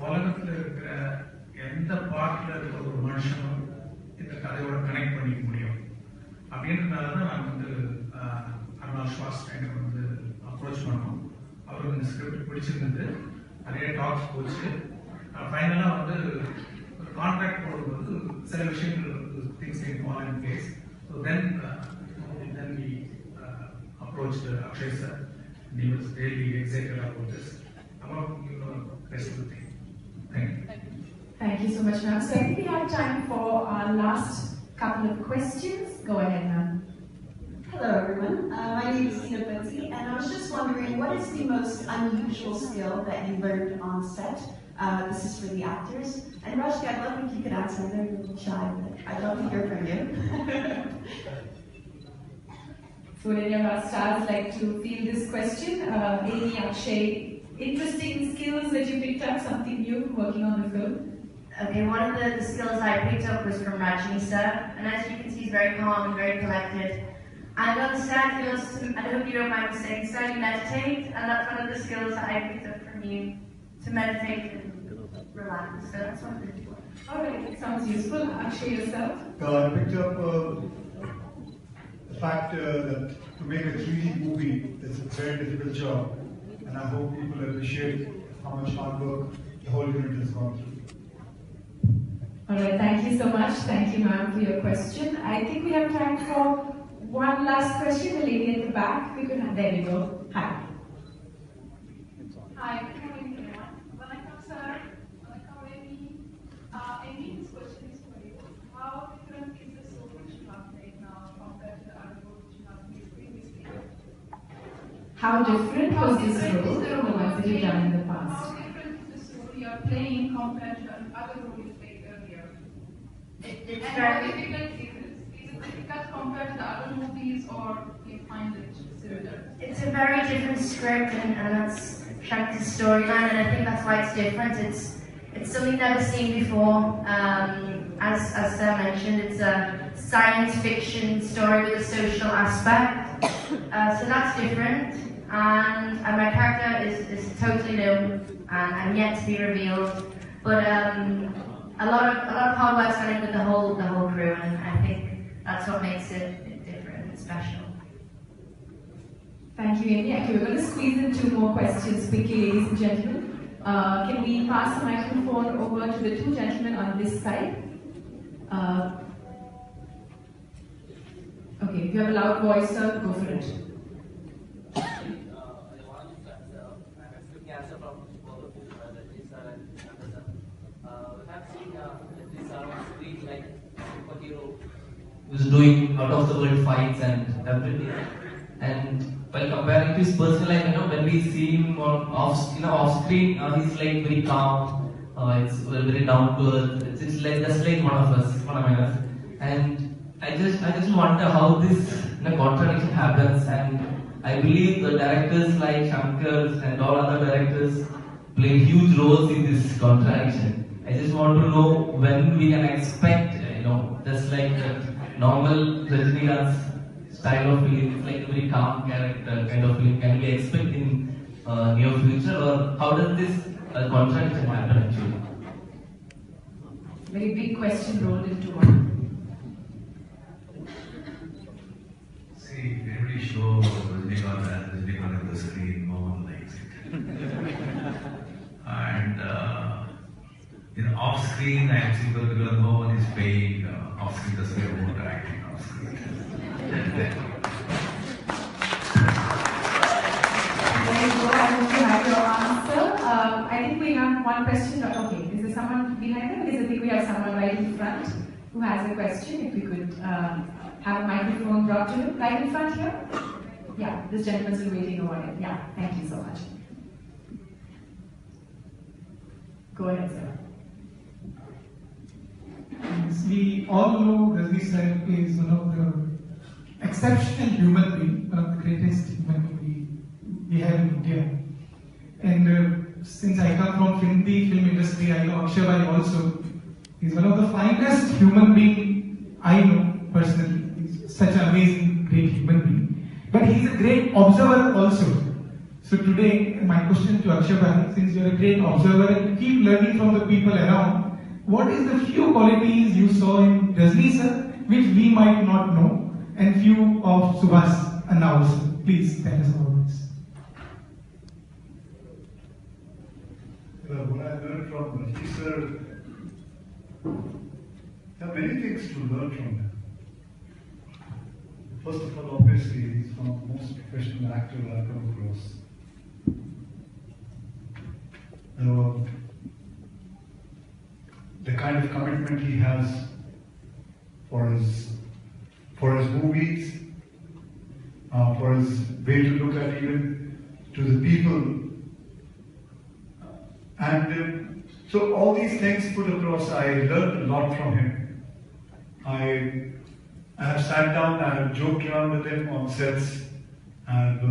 உலகத்தில் இருக்கிற எந்த பார்ட்டில் இருக்கிற ஒரு மனுஷனும் இந்த கதையோட கனெக்ட் பண்ணிக்க முடியும் அப்படின்றதுனால தான் நான் வந்து அருணாள் ஷ்வாஸ்டைனர் வந்து அப்ரோச் பண்ணோம். அவருக்கு இந்த ஸ்கிரிப்ட் பிடிச்சிருந்தது, நிறைய டாக்ஸ் போச்சு. ஃபைனலாக வந்து ஒரு கான்ட்ராக்ட் போடும்போது சில விஷயங்கள் things can fall in place. So then we approached Akshay sir, and he was really excited about this. About rest of the thing. Thank you. Thank you so much, ma'am. So I think we have time for our last couple of questions. Go ahead, ma'am. Hello, everyone. My name is Cinematographer, and I was just wondering, what is the most unusual skill that you learned on set? This is for the actors. And Rajki, I'd love if you could answer. I know you're a little shy, but I'd love to hear from you. So would any of our stars like to field this question? Amy, Akshay, interesting skills that you picked up, something new working on the film? Okay, one of the skills I picked up was from Rajini sir, and as you can see, he's very calm and very collected. And on the set, he was, I hope you don't mind me saying, so you meditate, and that's one of the skills that I picked up from you, to meditate and relax. So that's one of the things. Alright, that sounds useful. Akshay, yourself? I picked up the fact that to make a 3D movie is a very difficult job, and I hope people appreciate how much hard work the whole unit has gone through. Alright, thank you so much. Thank you, ma'am, for your question. I think we have time for one last question. The lady at the back. We could have, there we go. Hi. Hi, good morning, everyone. Welcome, sir. Welcome, Amy. Amy, this question is for you. How different is the soap which you have made now compared to the other role which you have made previously? How different was this role from the ones that you've done in the past? How different is the story you are playing compared to the other role you played earlier? It's and very how difficult is it? Is it difficult compared to the other movies, or you find it similar? It's a very different script, and that's Shankar's storyline, and I think that's why it's different. It's something never seen before. As Sir mentioned, it's a science fiction story with a social aspect. So that's different, and my character is totally new and yet to be revealed. But a lot of hard work's gone in with the whole crew, and I think that's what makes it different and special. Thank you, Amy. Okay, we're going to squeeze in 2 more questions quickly, ladies and gentlemen. Can we pass the microphone over to the 2 gentlemen on this side? Okay, if you have a loud voice, sir, go for it. Was doing out of the world fights and everything. And while comparing to his personal life, when we see him off screen, he's like very calm. It's very down to earth. It's like just like one of us. And I just wonder how this contradiction happens. And I believe the directors like Shankar and all other directors play huge roles in this contradiction. I just want to know when we can expect, just like that normal Rajinikanth style of film, like a very calm character kind of film, can we expect in near future, or how does this contradiction happen actually? Very big question rolled into one. See, every show Rajinikanth and Rajinikanth on the screen, no one likes it. And off screen, I am simple because no one is paying off screen, that's why I won't acting off screen. There you go. I hope you have your answer. I think we have one question. Okay, is there someone behind them? Because I think we have someone right in front who has a question. If we could have a microphone brought to him. Right in front here? Yeah, this gentleman's been waiting a while. Yeah, thank you so much. Go ahead, sir. We all know Rajni sir is one of the exceptional human being, one of the greatest human being we have in India. And since I come from Hindi film industry, I know Akshay Bhai also. He's one of the finest human being I know personally. He's such an amazing, great human being. But he's a great observer also. So today, my question to Akshay Bhai, since you're a great observer and you keep learning from the people around, what is the few qualities you saw in Rajni sir, which we might not know, and few of Subhas and now sir? Please tell us about this. What I learned from Rajni sir, there are many things to learn from him. First of all, obviously, he's one of the most professional actors I've come across. The kind of commitment he has for his movies, for his way to look at even to the people. And so all these things put across, I learned a lot from him. I have sat down, I have joked around with him on sets, I've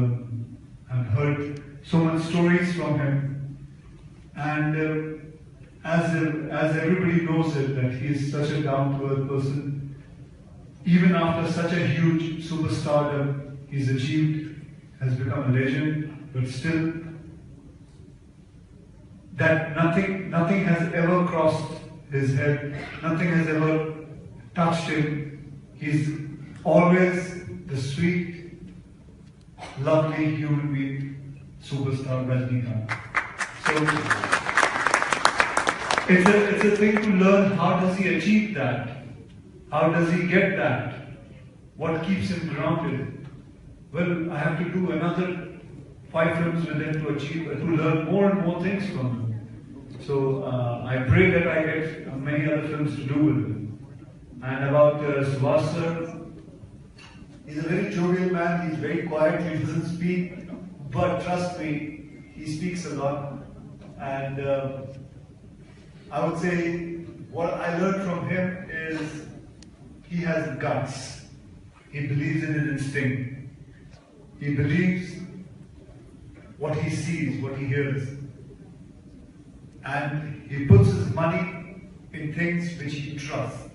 heard so many stories from him. And as everybody knows it, that he is such a down-to-earth person, even after such a huge superstardom he's achieved, has become a legend, but still, that nothing has ever crossed his head, nothing has ever touched him. He's always the sweet, lovely human being, superstar Rajinikanth. So it's a thing to learn. How does he achieve that? How does he get that? What keeps him grounded? Well, I have to do another 5 films with him to learn more and more things from him. So I pray that I get many other films to do with him. And about Subhas sir, he's a very jovial man. He's very quiet. He doesn't speak, but trust me, he speaks a lot. And I would say what I learned from him is he has guts. He believes in his instinct. He believes what he sees, what he hears. And he puts his money in things which he trusts.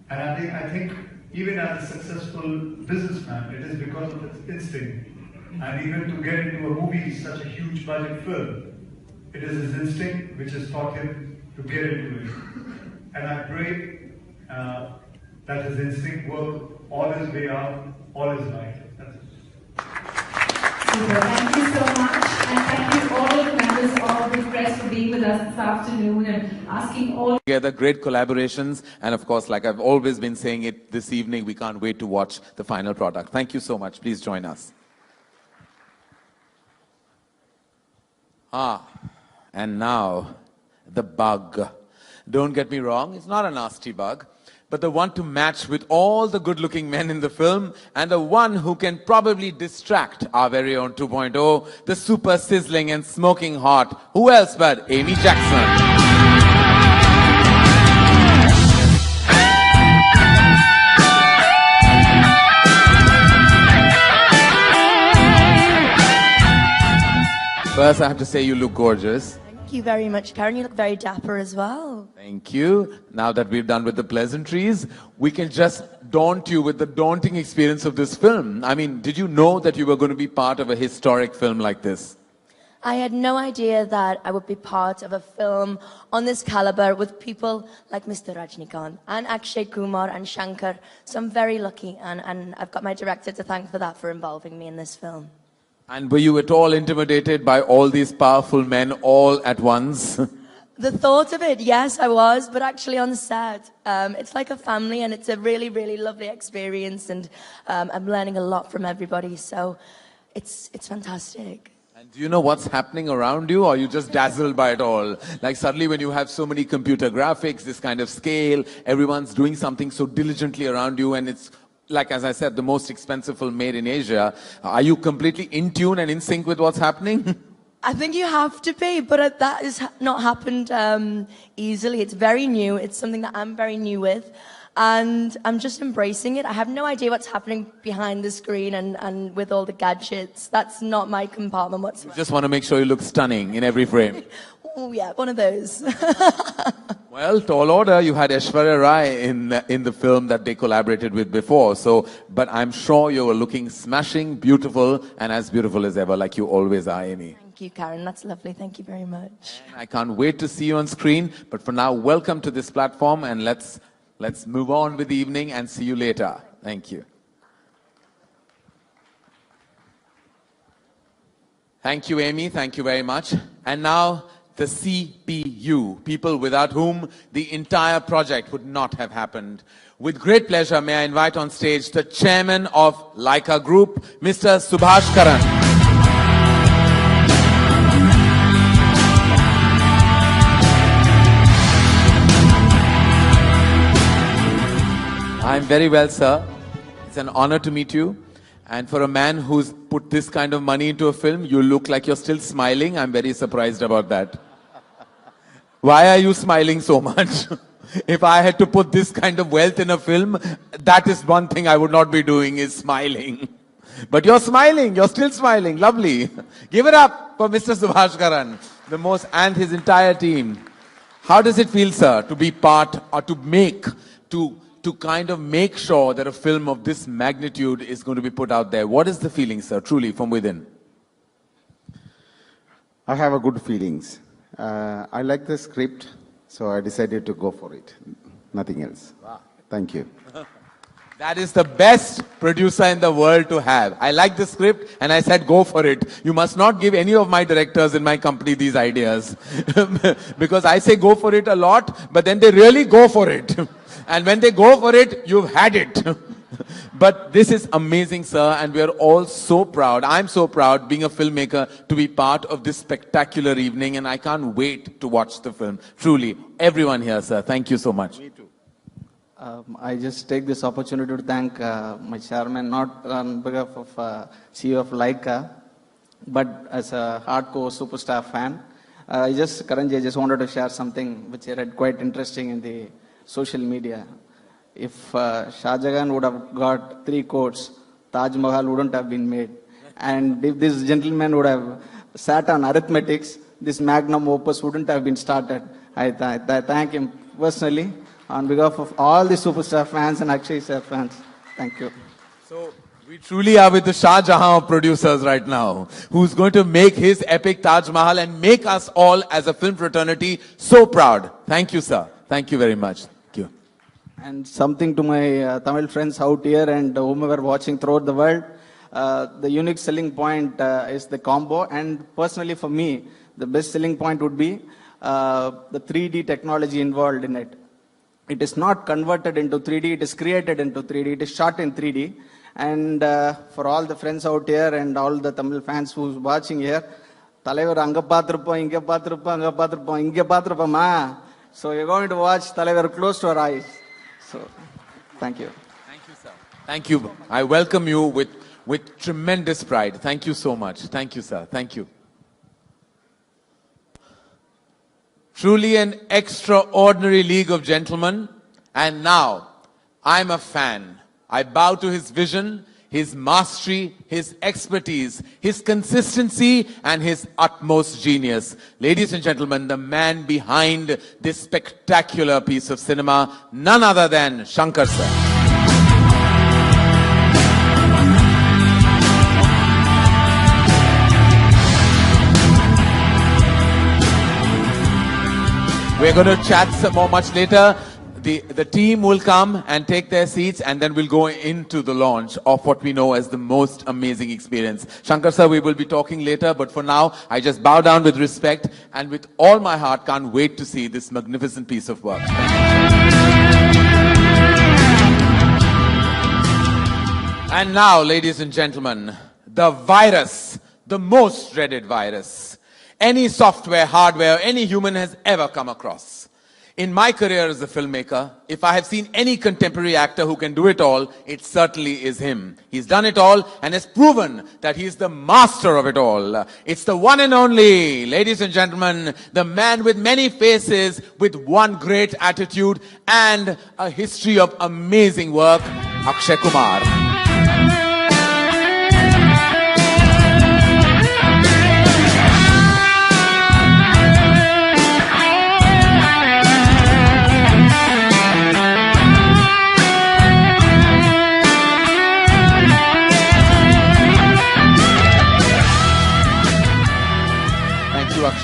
And I think even as a successful businessman, it is because of his instinct. And even to get into a movie, such a huge budget film, it is his instinct which has taught him to get into it. And I pray that his instinct work all his way out, all his life. That's it. Super. Thank you so much. And thank you all the members of the press for being with us this afternoon and asking all together great collaborations. And of course, like I've always been saying it this evening, we can't wait to watch the final product. Thank you so much. Please join us. And now, the bug. Don't get me wrong, it's not a nasty bug, but the one to match with all the good-looking men in the film, and the one who can probably distract our very own 2.0, the super sizzling and smoking hot, who else but Amy Jackson. First, I have to say you look gorgeous. Thank you very much, Karen. You look very dapper as well. Thank you. Now that we've done with the pleasantries, we can just daunt you with the daunting experience of this film. I mean, did you know that you were going to be part of a historic film like this? I had no idea that I would be part of a film on this caliber with people like Mr. Rajinikanth and Akshay Kumar and Shankar. So I'm very lucky, and I've got my director to thank for that, for involving me in this film. And were you at all intimidated by all these powerful men all at once? The thought of it, yes, I was, but actually on the set, it's like a family, and it's a really, really lovely experience, and I'm learning a lot from everybody, so it's fantastic. And do you know what's happening around you, or are you just dazzled by it all? Like suddenly when you have so many computer graphics, this kind of scale, everyone's doing something so diligently around you, and it's like, as I said, the most expensive film made in Asia. Are you completely in tune and in sync with what's happening? I think you have to be, but that has not happened easily. It's very new. It's something that I'm very new with, and I'm just embracing it. I have no idea what's happening behind the screen and with all the gadgets. That's not my compartment whatsoever. Just want to make sure you look stunning in every frame. Oh yeah, one of those. Well, tall order, you had Aishwarya Rai in the film that they collaborated with before. So, but I'm sure you were looking smashing, beautiful, and as beautiful as ever, like you always are, Amy. Thank Thank you, Karen. That's lovely. Thank you very much. And I can't wait to see you on screen. But for now, welcome to this platform, and let's move on with the evening and see you later. Thank you. Thank you, Amy. Thank you very much. And now, the CPU, people without whom the entire project would not have happened. With great pleasure, may I invite on stage the chairman of Lyca Group, Mr. Subaskaran. I'm very well, sir. It's an honor to meet you. And for a man who's put this kind of money into a film, you look like you're still smiling. I'm very surprised about that. Why are you smiling so much? If I had to put this kind of wealth in a film, that is one thing I would not be doing, is smiling. But you're smiling. You're still smiling. Lovely. Give it up for Mr. Subaskaran, and his entire team. How does it feel, sir, to be part or to kind of make sure that a film of this magnitude is going to be put out there? What is the feeling, sir, truly from within? I have a good feelings. I like the script, so I decided to go for it. Nothing else. Wow. Thank you. That is the best producer in the world to have. I like the script and I said go for it. You must not give any of my directors in my company these ideas. Because I say go for it a lot, but then they really go for it. And when they go for it, you've had it. But this is amazing, sir, and we are all so proud. I'm so proud, being a filmmaker, to be part of this spectacular evening, and I can't wait to watch the film. Truly, everyone here, sir, thank you so much. Me too. I just take this opportunity to thank my chairman, not on behalf of CEO of Lyca, but as a hardcore superstar fan. Currently, I just wanted to share something which I read quite interesting in the social media. If Shah Jahan would have got 3 quotes, Taj Mahal wouldn't have been made. And if this gentleman would have sat on arithmetics, this magnum opus wouldn't have been started. I thank him personally on behalf of all the superstar fans and Akshay sir fans. Thank you. So we truly are with the Shah Jahan of producers right now, who's going to make his epic Taj Mahal and make us all as a film fraternity so proud. Thank you, sir. Thank you very much. And something to my Tamil friends out here and whomever watching throughout the world, the unique selling point is the combo. And personally for me, the best selling point would be the 3D technology involved in it. It is not converted into 3D, it is created into 3D, it is shot in 3D. And for all the friends out here and all the Tamil fans who's watching here, Talaivar anga paathirupom, inga paathirupom, anga paathirupom, inga paathirupoma. So you're going to watch Talaivar close to our eyes. So, thank you. Thank you, sir. Thank you. I welcome you with tremendous pride. Thank you so much. Thank you, sir. Thank you. Truly an extraordinary league of gentlemen. And now, I'm a fan. I bow to his vision, his mastery, his expertise, his consistency, and his utmost genius. Ladies and gentlemen, the man behind this spectacular piece of cinema, none other than Shankar sir. We're going to chat some more much later. The team will come and take their seats, and then we'll go into the launch of what we know as the most amazing experience. Shankar sir, we will be talking later, but for now, I just bow down with respect and with all my heart can't wait to see this magnificent piece of work. And now, ladies and gentlemen, the virus, the most dreaded virus any software, hardware, any human has ever come across. In my career as a filmmaker, if I have seen any contemporary actor who can do it all, it certainly is him. He's done it all and has proven that he's the master of it all. It's the one and only, ladies and gentlemen, the man with many faces, with one great attitude and a history of amazing work, Akshay Kumar.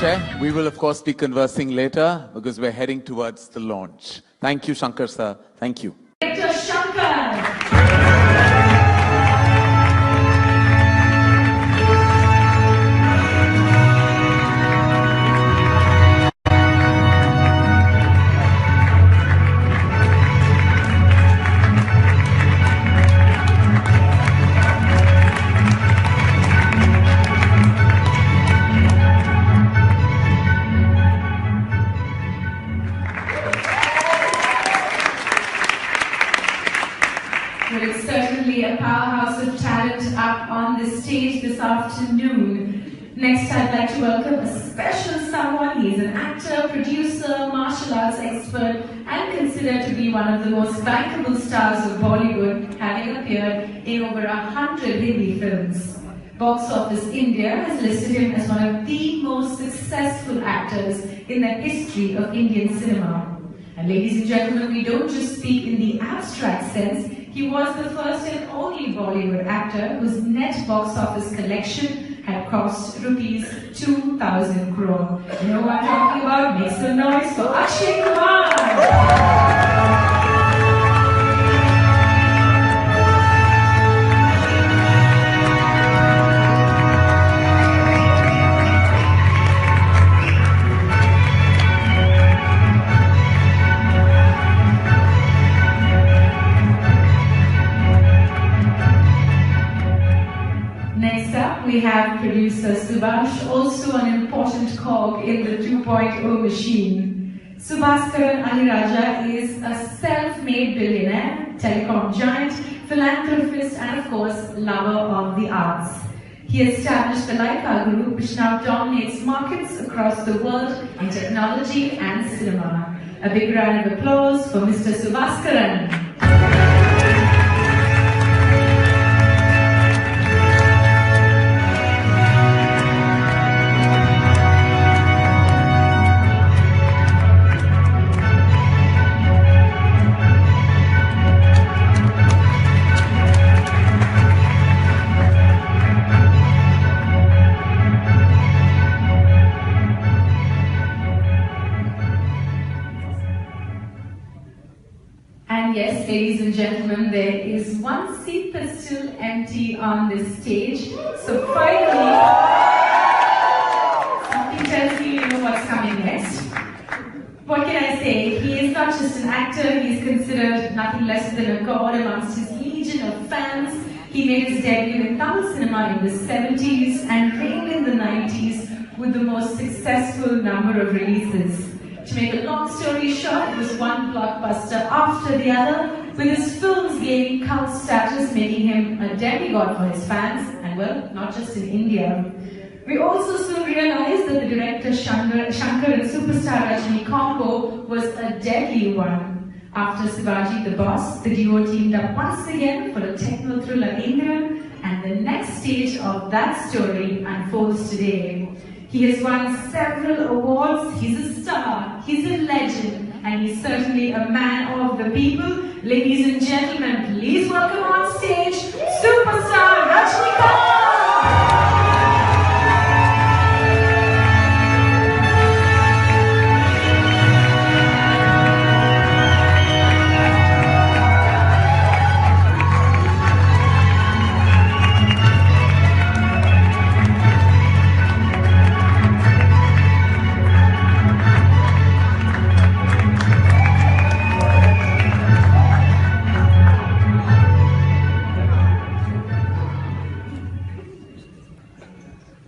Akshay. We will, of course, be conversing later because we're heading towards the launch. Thank you, Shankar, sir. Thank you. Director Shankar. Well, it's certainly a powerhouse of talent up on the stage this afternoon. Next, I'd like to welcome a special someone. He is an actor, producer, martial arts expert, and considered to be one of the most bankable stars of Bollywood, having appeared in over 100 Hindi films. Box Office India has listed him as one of the most successful actors in the history of Indian cinema. And ladies and gentlemen, we don't just speak in the abstract sense. He was the first and only Bollywood actor whose net box office collection had cost rupees 2,000 crore. You know what I'm talking about? Make some noise for Akshay Kumar! Next up, we have producer Subhash, also an important cog in the 2.0 machine. Subaskaran is a self-made billionaire, telecom giant, philanthropist, and of course, lover of the arts. He established the Lyca group, which now dominates markets across the world in technology and cinema. A big round of applause for Mr. Subaskaran. Yes, ladies and gentlemen, there is one seat that's still empty on this stage. So finally, something tells me you know what's coming next. What can I say? He is not just an actor, he is considered nothing less than a god amongst his legion of fans. He made his debut in Tamil cinema in the 70s and reigned in the 90s with the most successful number of releases. To make a long story short, it was one blockbuster after the other, with his films gaining cult status, making him a demigod for his fans, and well, not just in India. We also soon realized that the director Shankar and superstar Rajinikanth combo was a deadly one. After Shivaji the Boss, the duo teamed up once again for a techno thriller Indian, and the next stage of that story unfolds today. He has won several awards, he's a star, he's a legend, and he's certainly a man of the people. Ladies and gentlemen, please welcome on stage, superstar Rajinikanth!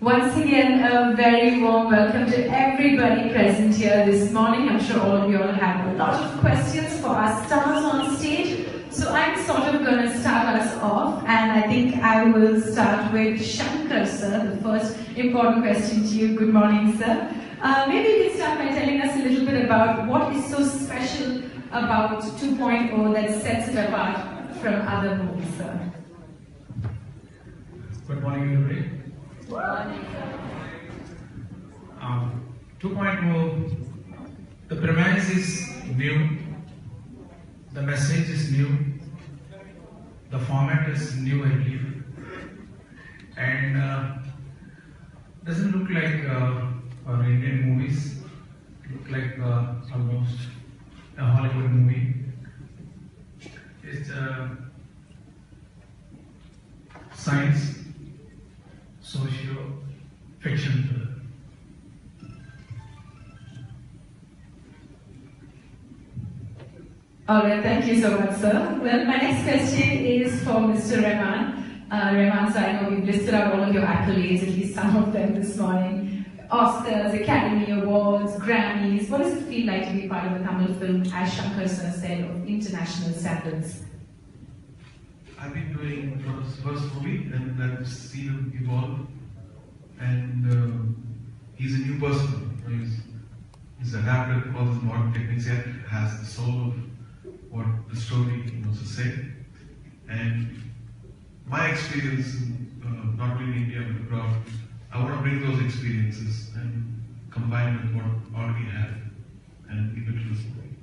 Once again, a very warm welcome to everybody present here this morning. I'm sure all of you all have a lot of questions for our stars on stage. So I'm sort of going to start us off, and I think I will start with Shankar, sir. The first important question to you. Good morning, sir. Maybe you can start by telling us a little bit about what is so special about 2.0 that sets it apart from other movies, sir. Good morning, everybody. 2.0, the premise is new, the message is new, the format is new, I believe, and doesn't look like or Indian movies look like almost a Hollywood movie. It's science, socio-fiction thriller. Alright, thank you so much, sir. Well, my next question is for Mr. Rahman. Rahman, sir, I know we've listed out all of your accolades, at least some of them this morning. Oscars, Academy Awards, Grammys. What does it feel like to be part of a Tamil film, as Shankar sir said, of international standards? I've been doing his first movie, and I've seen him evolve. And he's a new person. He's adapted all these modern techniques, yet has the soul of what the story wants to say. And my experience, not only in India but abroad, I want to bring those experiences and combine with what I already have and give it to this movie.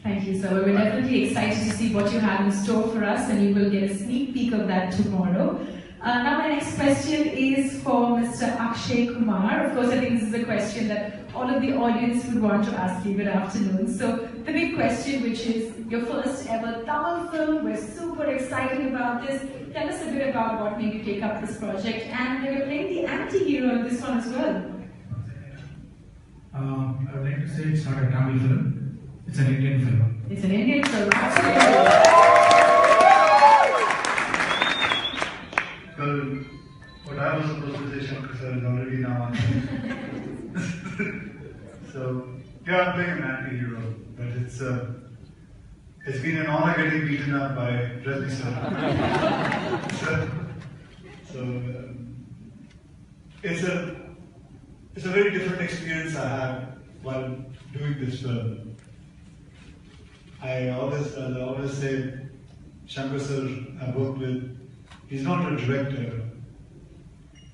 Thank you, sir. We're definitely excited to see what you have in store for us, and you will get a sneak peek of that tomorrow. Now my next question is for Mr. Akshay Kumar. Of course, I think this is a question that all of the audience would want to ask you. Good afternoon. So the big question, which is your first ever Tamil film. We're super excited about this. Tell us a bit about what made you take up this project. And you're playing the anti-hero in this one as well. I would like to say it's not a Tamil film. It's an Indian film. It's an Indian film. Well, what I was supposed to say, Shankar sir, is already now answered. So, yeah, I'm playing an anti-hero, but it's been an honor getting beaten up by Resul sir. It's a very different experience I had while doing this film. I always say, Shankar sir I worked with, he's not a director,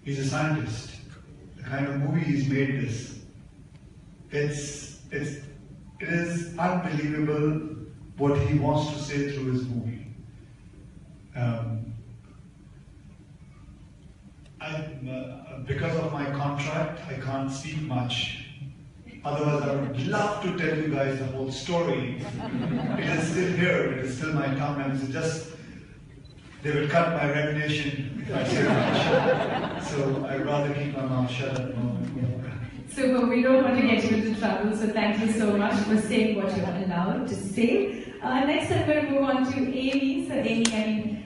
he's a scientist. The kind of movie he's made this, it is unbelievable what he wants to say through his movie. Because of my contract, I can't speak much. Otherwise, I would love to tell you guys the whole story. It is still here, it is still my tongue, and it's just, they will cut my reputation if I say much. So I'd rather keep my mouth shut at the moment. Super, we don't want to get you into trouble, so thank you so much for saying what you're allowed to say. Next, I'm going to move on to Amy. So Amy,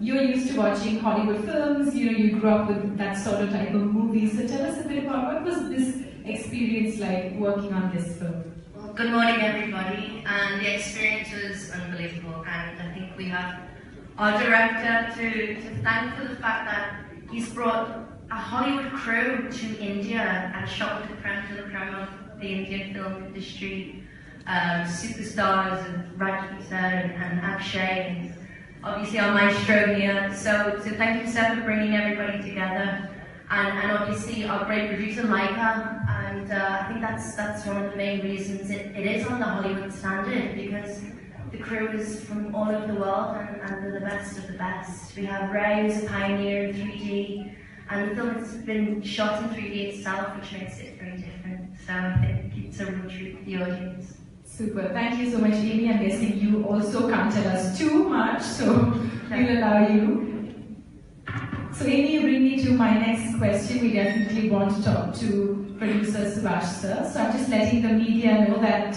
you're used to watching Hollywood films, you grew up with that sort of type of movies. So tell us a bit about what was this experience like working on this film? Well, good morning everybody, and the experience was unbelievable, and I think we have our director to thank for the fact that he's brought a Hollywood crew to India and shot with the creme de la creme of the Indian film industry, superstars and Rajinikanth and Akshay, and obviously our maestro here. So thank you, Seth, for bringing everybody together, and obviously our great producer Lyca, and I think that's one of the main reasons it is on the Hollywood standard, because the crew is from all over the world and they're the best of the best. We have Ray, who's a pioneer in 3D, and the film has been shot in 3D itself, which makes it very different. So I think it's a real treat for the audience. Super, thank you so much, Amy. I'm guessing you also can't tell us too much, so we'll allow you. So Amy, you bring me to my next question. We definitely want to talk to producer Subash sir. So I'm just letting the media know that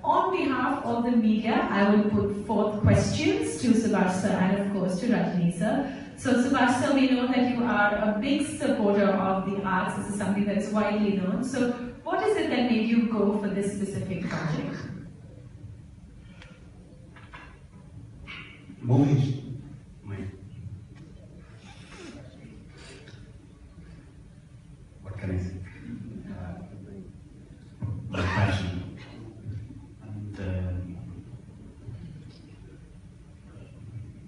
on behalf of the media, I will put forth questions to Subash sir and of course to Rajini sir. So Subash sir, we know that you are a big supporter of the arts. This is something that is widely known. So what is it that made you go for this specific project? Movies. What can I say? My passion. And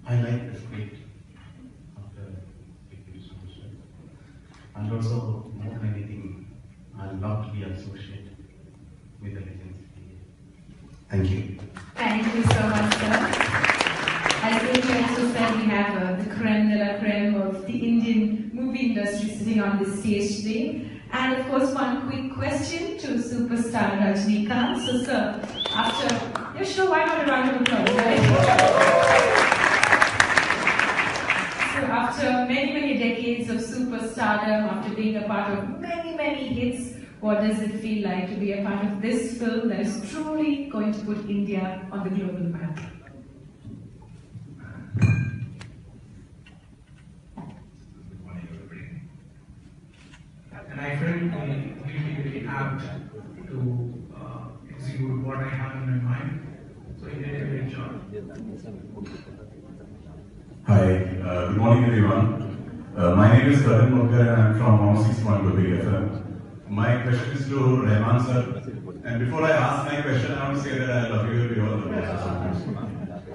I like the script of the pictures also. And also, more than anything, I love to be associated with the legends. Thank you. Thank you so much, sir. As Amy also said, we have the creme de la creme of the Indian movie industry sitting on this stage today. And of course, one quick question to superstar Rajinikanth. So, sir, yeah, sure, why not a round of applause, right? So, after many, many decades of superstardom, after being a part of many, many hits, what does it feel like to be a part of this film that is truly going to put India on the global map? And I felt really, very apt to execute what I have in my mind. So he did a great job. Hi, good morning everyone. My name is Dagher and I'm from 106.2 Big FM. My question is to Rahman sir. And before I ask my question, I want to say that I love you, you all.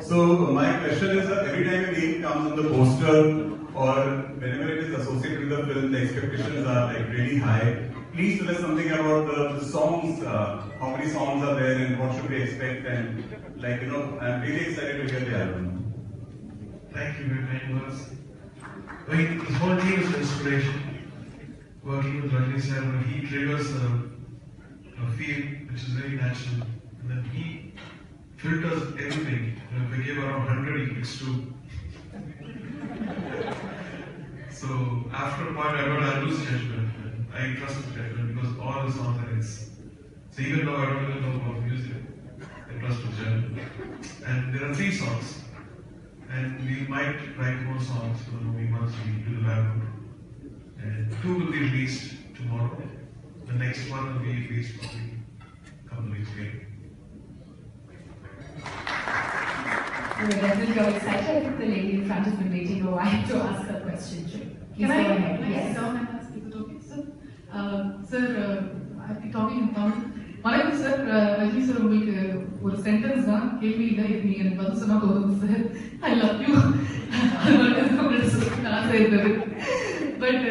So my question is, every time a name comes on the poster or whenever it is associated with the film, the expectations are like really high. Please tell us something about the songs, how many songs are there and what should we expect, and like, you know, I'm really excited to hear the album. Thank you very kind words. His whole team is inspiration. Working with Rajini sir, he triggers a feel which is very natural, and then he filters everything. If we give around 100, he picks 2. So after a point, I lose judgment. I trust his judgment because all the songs are his. So even though I don't even know about music, I trust his judgment. And there are 3 songs, and we might write more songs for the movie once we do the album. And 2 will be released tomorrow. The next one will be released probably a couple of weeks later. We're definitely very excited. I think the lady in front has been waiting a while to ask her question too. Please go ahead. Yes. Sir, I'll be talking in Tamil. வணக்கம் sir, Rajini sir, உங்களுக்கு ஒரு sentence தான், கேள்வி இல்லை, இது நீங்க எனக்கு பதில் சொன்னா போதும் சார். I love you. ஆசை இருந்தது. பட்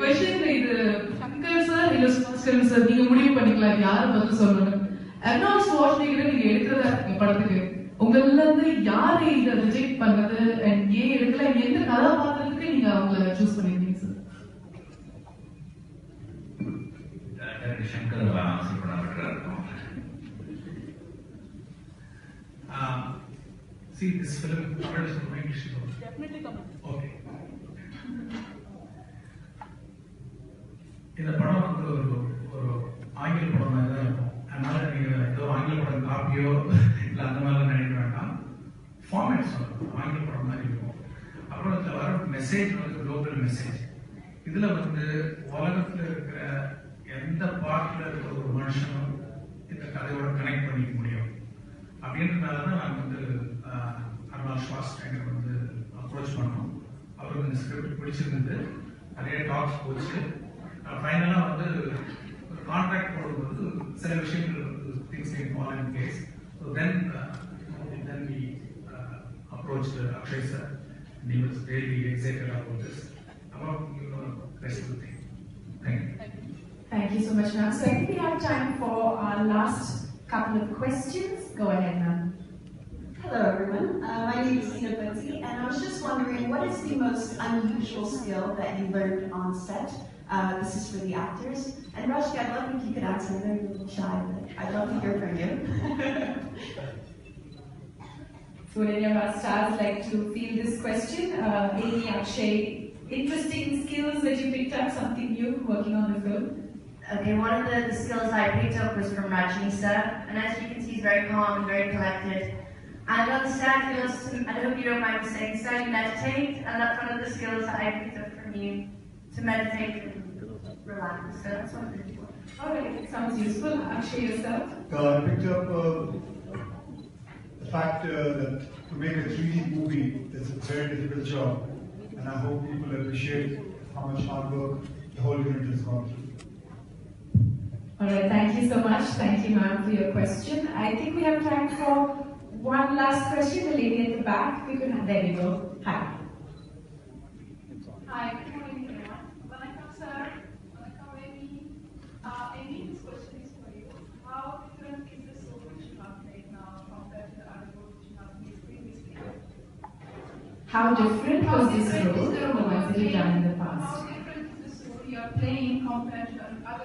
கொஸ்டின் இது சங்கர் சார் இல்ல சுபாஸ்கரன் சார், நீங்க முடிவு பண்ணிக்கலாம் யாரை பதில் சொல்லணும். அட்வான்ஸ் வாட்சிங்கிற நீங்க எடுக்கிறதா இருக்கீங்க படத்துக்கு, உங்கள இருந்து யாரை இதை ரிஜெக்ட் பண்ணது அண்ட் ஏன் எடுக்கல, எந்த கதாபாத்திரத்துக்கு நீங்க அவங்கள சூஸ் பண்ணிருக்கீங்க sir? Shankar see this film, Tamil is from English. Definitely Tamil. Okay. இந்த படம் வந்து ஒரு ஆங்கில படம் மாதிரி தான் இருக்கும். அதனால நீங்க ஏதோ ஆங்கில படம் காப்பியோ இல்லை அந்த மாதிரிலாம் நினைக்க வேண்டாம். ஃபார்மேட் சொல்லணும், ஆங்கில படம் மாதிரி இருக்கும். அப்புறம் இதில் வர மெசேஜ் வந்து குளோபல் மெசேஜ். இதில் வந்து உலகத்தில் இருக்கிற எந்த பார்ட்டில் இருக்கிற ஒரு மனுஷனும் இந்த கதையோட கனெக்ட் பண்ணிக்க முடியும். அப்படின்றதுனால தான் நாங்கள் வந்து அருணாள் ஷாஸ்டேங்கர் வந்து அப்ரோச் பண்ணோம். அவருக்கு இந்த ஸ்கிரிப்ட் பிடிச்சிருந்தது, நிறைய டாக்ஸ் போச்சு. ஃபைனலாக வந்து ஒரு கான்ட்ராக்ட் போடும்போது சில விஷயங்கள் வந்து things can fall in place. So then we approached Akshay sir, and he was really excited about this. About, you know, the rest of the thing. Thank you. Thank you so much, ma'am. So I think we have time for our last couple of questions. Go ahead, ma'am. Hello, everyone. My name is Cinematographer, and I was just wondering, what is the most unusual skill that you learned on set? This is for the actors. And Rashki, I'd love if you could answer. I know you're a little shy, but I'd love to hear from you. So would any of our stars like to field this question? Amy, Akshay, interesting skills that you picked up, something new working on the film? Okay, one of the skills I picked up was from Rajini sir, and as you can see, he's very calm and very collected. And on the set, he loves to, I hope you don't mind me saying so, you meditate, and that's one of the skills that I picked up from you, to meditate and relax. So that's one of the things. Alright, sounds useful. Akshay, yourself? I picked up the fact that to make a 3D movie is a very difficult job, and I hope people appreciate how much hard work the whole unit has gone through. Alright, thank you so much. Thank you, ma'am, for your question. I think we have time for one last question. The lady at the back. We could have, there we go. Hi. Hi, good morning everyone. Welcome sir. Welcome Amy. Amy, this question is for you. How different is the soap which you have made now compared to the other role which you have made previously? How different was this role from the ones that you've done in the past? How different is the soap you are playing compared to the other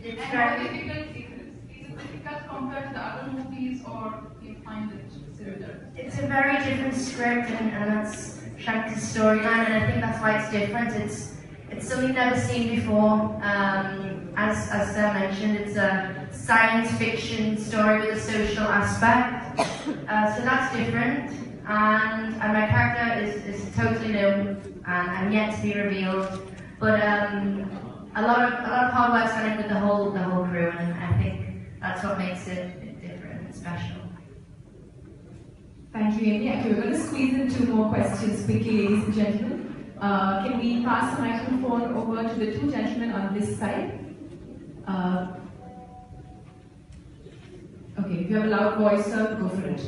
It's and very how difficult it is. Is it difficult compared to the other movies, or do you find it similar? It's a very different script, and that's Shankar's storyline, and I think that's why it's different. It's something never seen before. As Sam mentioned, it's a science fiction story with a social aspect, so that's different. And my character is totally new and yet to be revealed. But a lot of hard work's gone in with the whole crew, and I think that's what makes it different and special. Thank you, Amy. Okay, we're going to squeeze in 2 more questions quickly, ladies and gentlemen. Can we pass the microphone over to the 2 gentlemen on this side? Okay, if you have a loud voice, sir, go for it.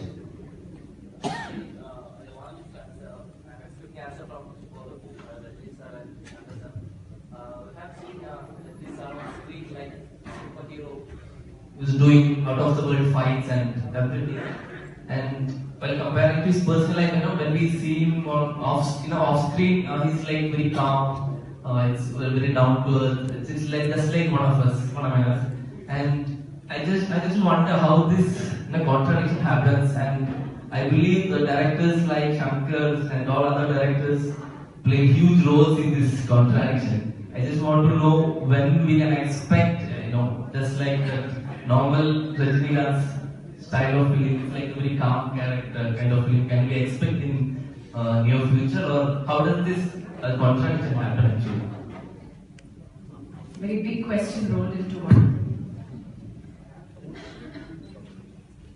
Who's doing out of the world fights and everything. And while comparing to his personal life, when we see him off screen, he's like very calm. It's very down to earth. It's like just like one of us. And I just wonder how this contradiction happens. And I believe the directors like Shankar and all other directors play huge roles in this contradiction. I just want to know when we can expect, just like the normal Rajinikanth style of film, like a very calm character kind of film, can we expect in near future, or how does this contradiction happen actually? Very big question rolled into one.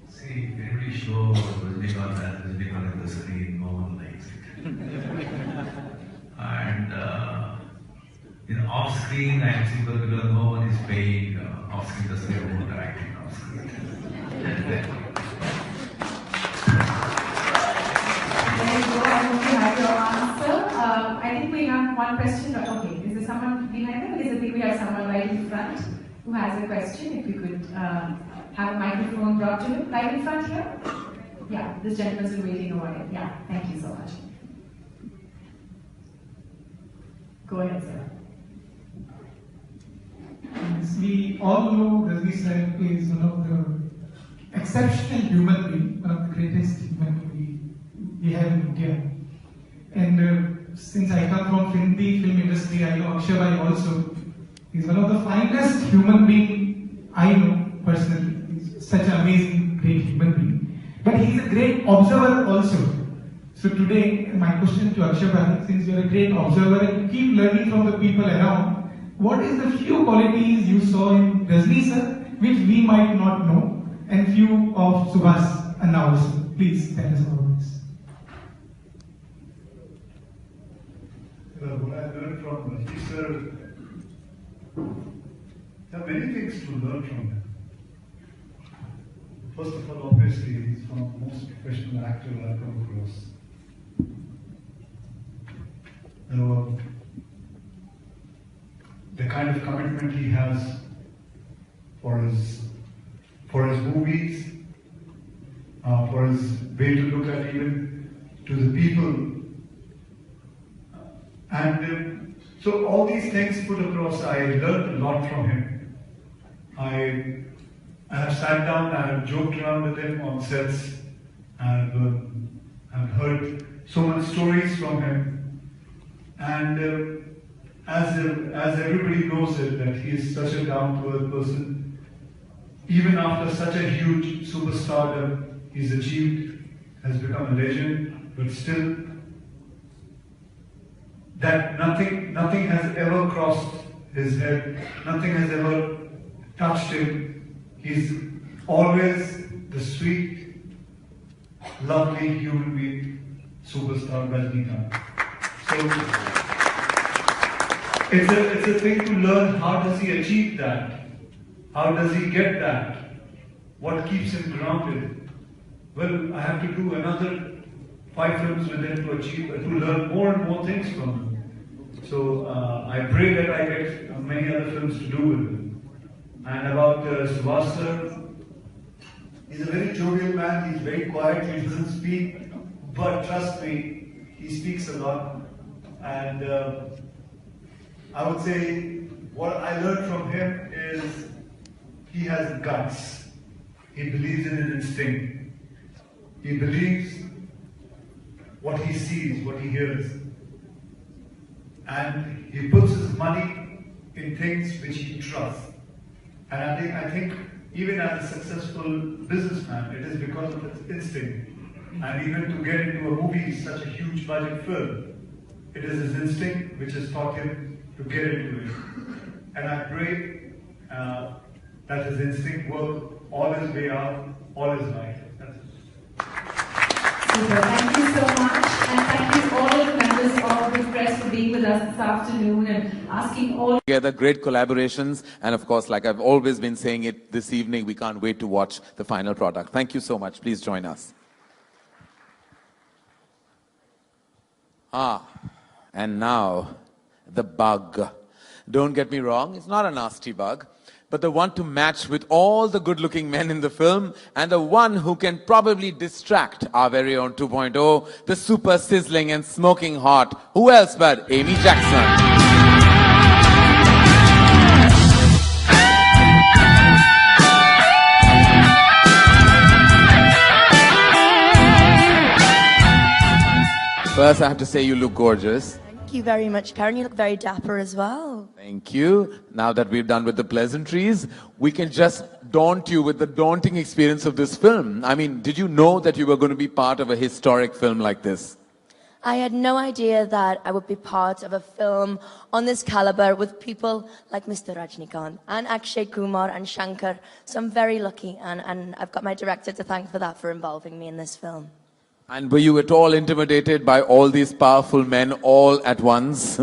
See, every show Rajinikanth on the screen, no one likes it. And off screen, I am simple because no one is paying off screen, just their own acting off screen. I hope you have your answer. I think we have one question. Okay, is there someone behind them? I think we have someone right in front who has a question. If we could have a microphone brought to him. Right in front here? Yeah, this gentleman's been waiting a while. Yeah, thank you so much. Go ahead, sir. As we all know, Rajni sir is one of the exceptional human beings, one of the greatest human beings we have in India. And since I come from Hindi film industry, I know Akshay also. He's one of the finest human beings I know personally. He's such an amazing, great human being. But he's a great observer also. So today, my question to Akshay, since you're a great observer and you keep learning from the people around, what is the few qualities you saw in Rajni sir, which we might not know, and few of Subhas and also? Please tell us about this. What I learned from Rajni sir, there are many things to learn from him. First of all, obviously, he's one of the most professional actors I've come across. The kind of commitment he has for his movies, for his way to look at even to the people, and so all these things put across, I learned a lot from him. I have sat down, I have joked around with him on sets, and I've heard so many stories from him, and as everybody knows it, that he is such a down-to-earth person. Even after such a huge superstardom he's achieved, has become a legend, but still, that nothing has ever crossed his head, nothing has ever touched him. He's always the sweet, lovely human being, superstar Rajinikanth. So, it's a thing to learn, how does he achieve that? How does he get that? What keeps him grounded? Well, I have to do another 5 films with him to learn more and more things from him. So I pray that I get many other films to do with him. And about Subaskaran sir, he's a very jovial man, he's very quiet, he doesn't speak, but trust me, he speaks a lot. And I would say what I learned from him is he has guts. He believes in his instinct. He believes what he sees, what he hears. And he puts his money in things which he trusts. And I think even as a successful businessman, it is because of his instinct. And even to get into a movie, such a huge budget film, it is his instinct which has taught him to get into it. And I pray that his instinct will all his way out, all his life. That's it. Super. Thank you so much. And thank you all the members of the press for being with us this afternoon and asking all Together, great collaborations. And of course, like I've always been saying it this evening, we can't wait to watch the final product. Thank you so much. Please join us. And now, the bug. Don't get me wrong, it's not a nasty bug, but the one to match with all the good-looking men in the film, and the one who can probably distract our very own 2.0, the super sizzling and smoking hot, who else but Amy Jackson. First, I have to say you look gorgeous. Thank you very much, Karen. You look very dapper as well. Thank you. Now that we've done with the pleasantries, we can just daunt you with the daunting experience of this film. I mean, did you know that you were going to be part of a historic film like this? I had no idea that I would be part of a film on this caliber with people like Mr. Rajinikanth and Akshay Kumar and Shankar. So I'm very lucky, and I've got my director to thank for that, for involving me in this film. And were you at all intimidated by all these powerful men all at once?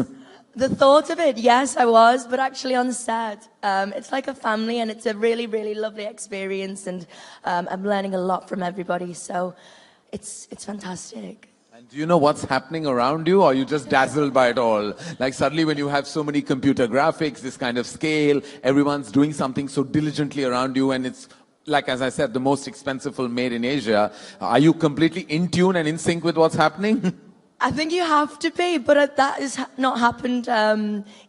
The thought of it, yes, I was, but actually on set, it's like a family, and it's a really, really lovely experience, and I'm learning a lot from everybody, so it's fantastic. And do you know what's happening around you, or are you just dazzled by it all? Like suddenly when you have so many computer graphics, this kind of scale, everyone's doing something so diligently around you, and it's like, as I said, the most expensive film made in Asia. Are you completely in tune and in sync with what's happening? I think you have to be, but that has not happened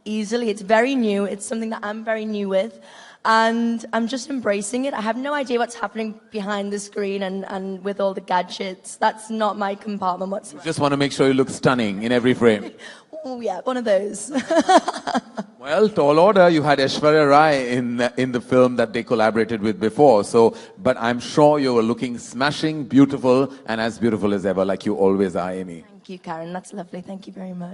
easily. It's very new. It's something that I'm very new with, and I'm just embracing it. I have no idea what's happening behind the screen and with all the gadgets. That's not my compartment whatsoever. Just want to make sure you look stunning in every frame. Oh yeah, one of those. Well, tall order, you had Aishwarya Rai in the film that they collaborated with before. So, but I'm sure you were looking smashing, beautiful, and as beautiful as ever, like you always are, Amy. Thank you, Karen. That's lovely. Thank you very much.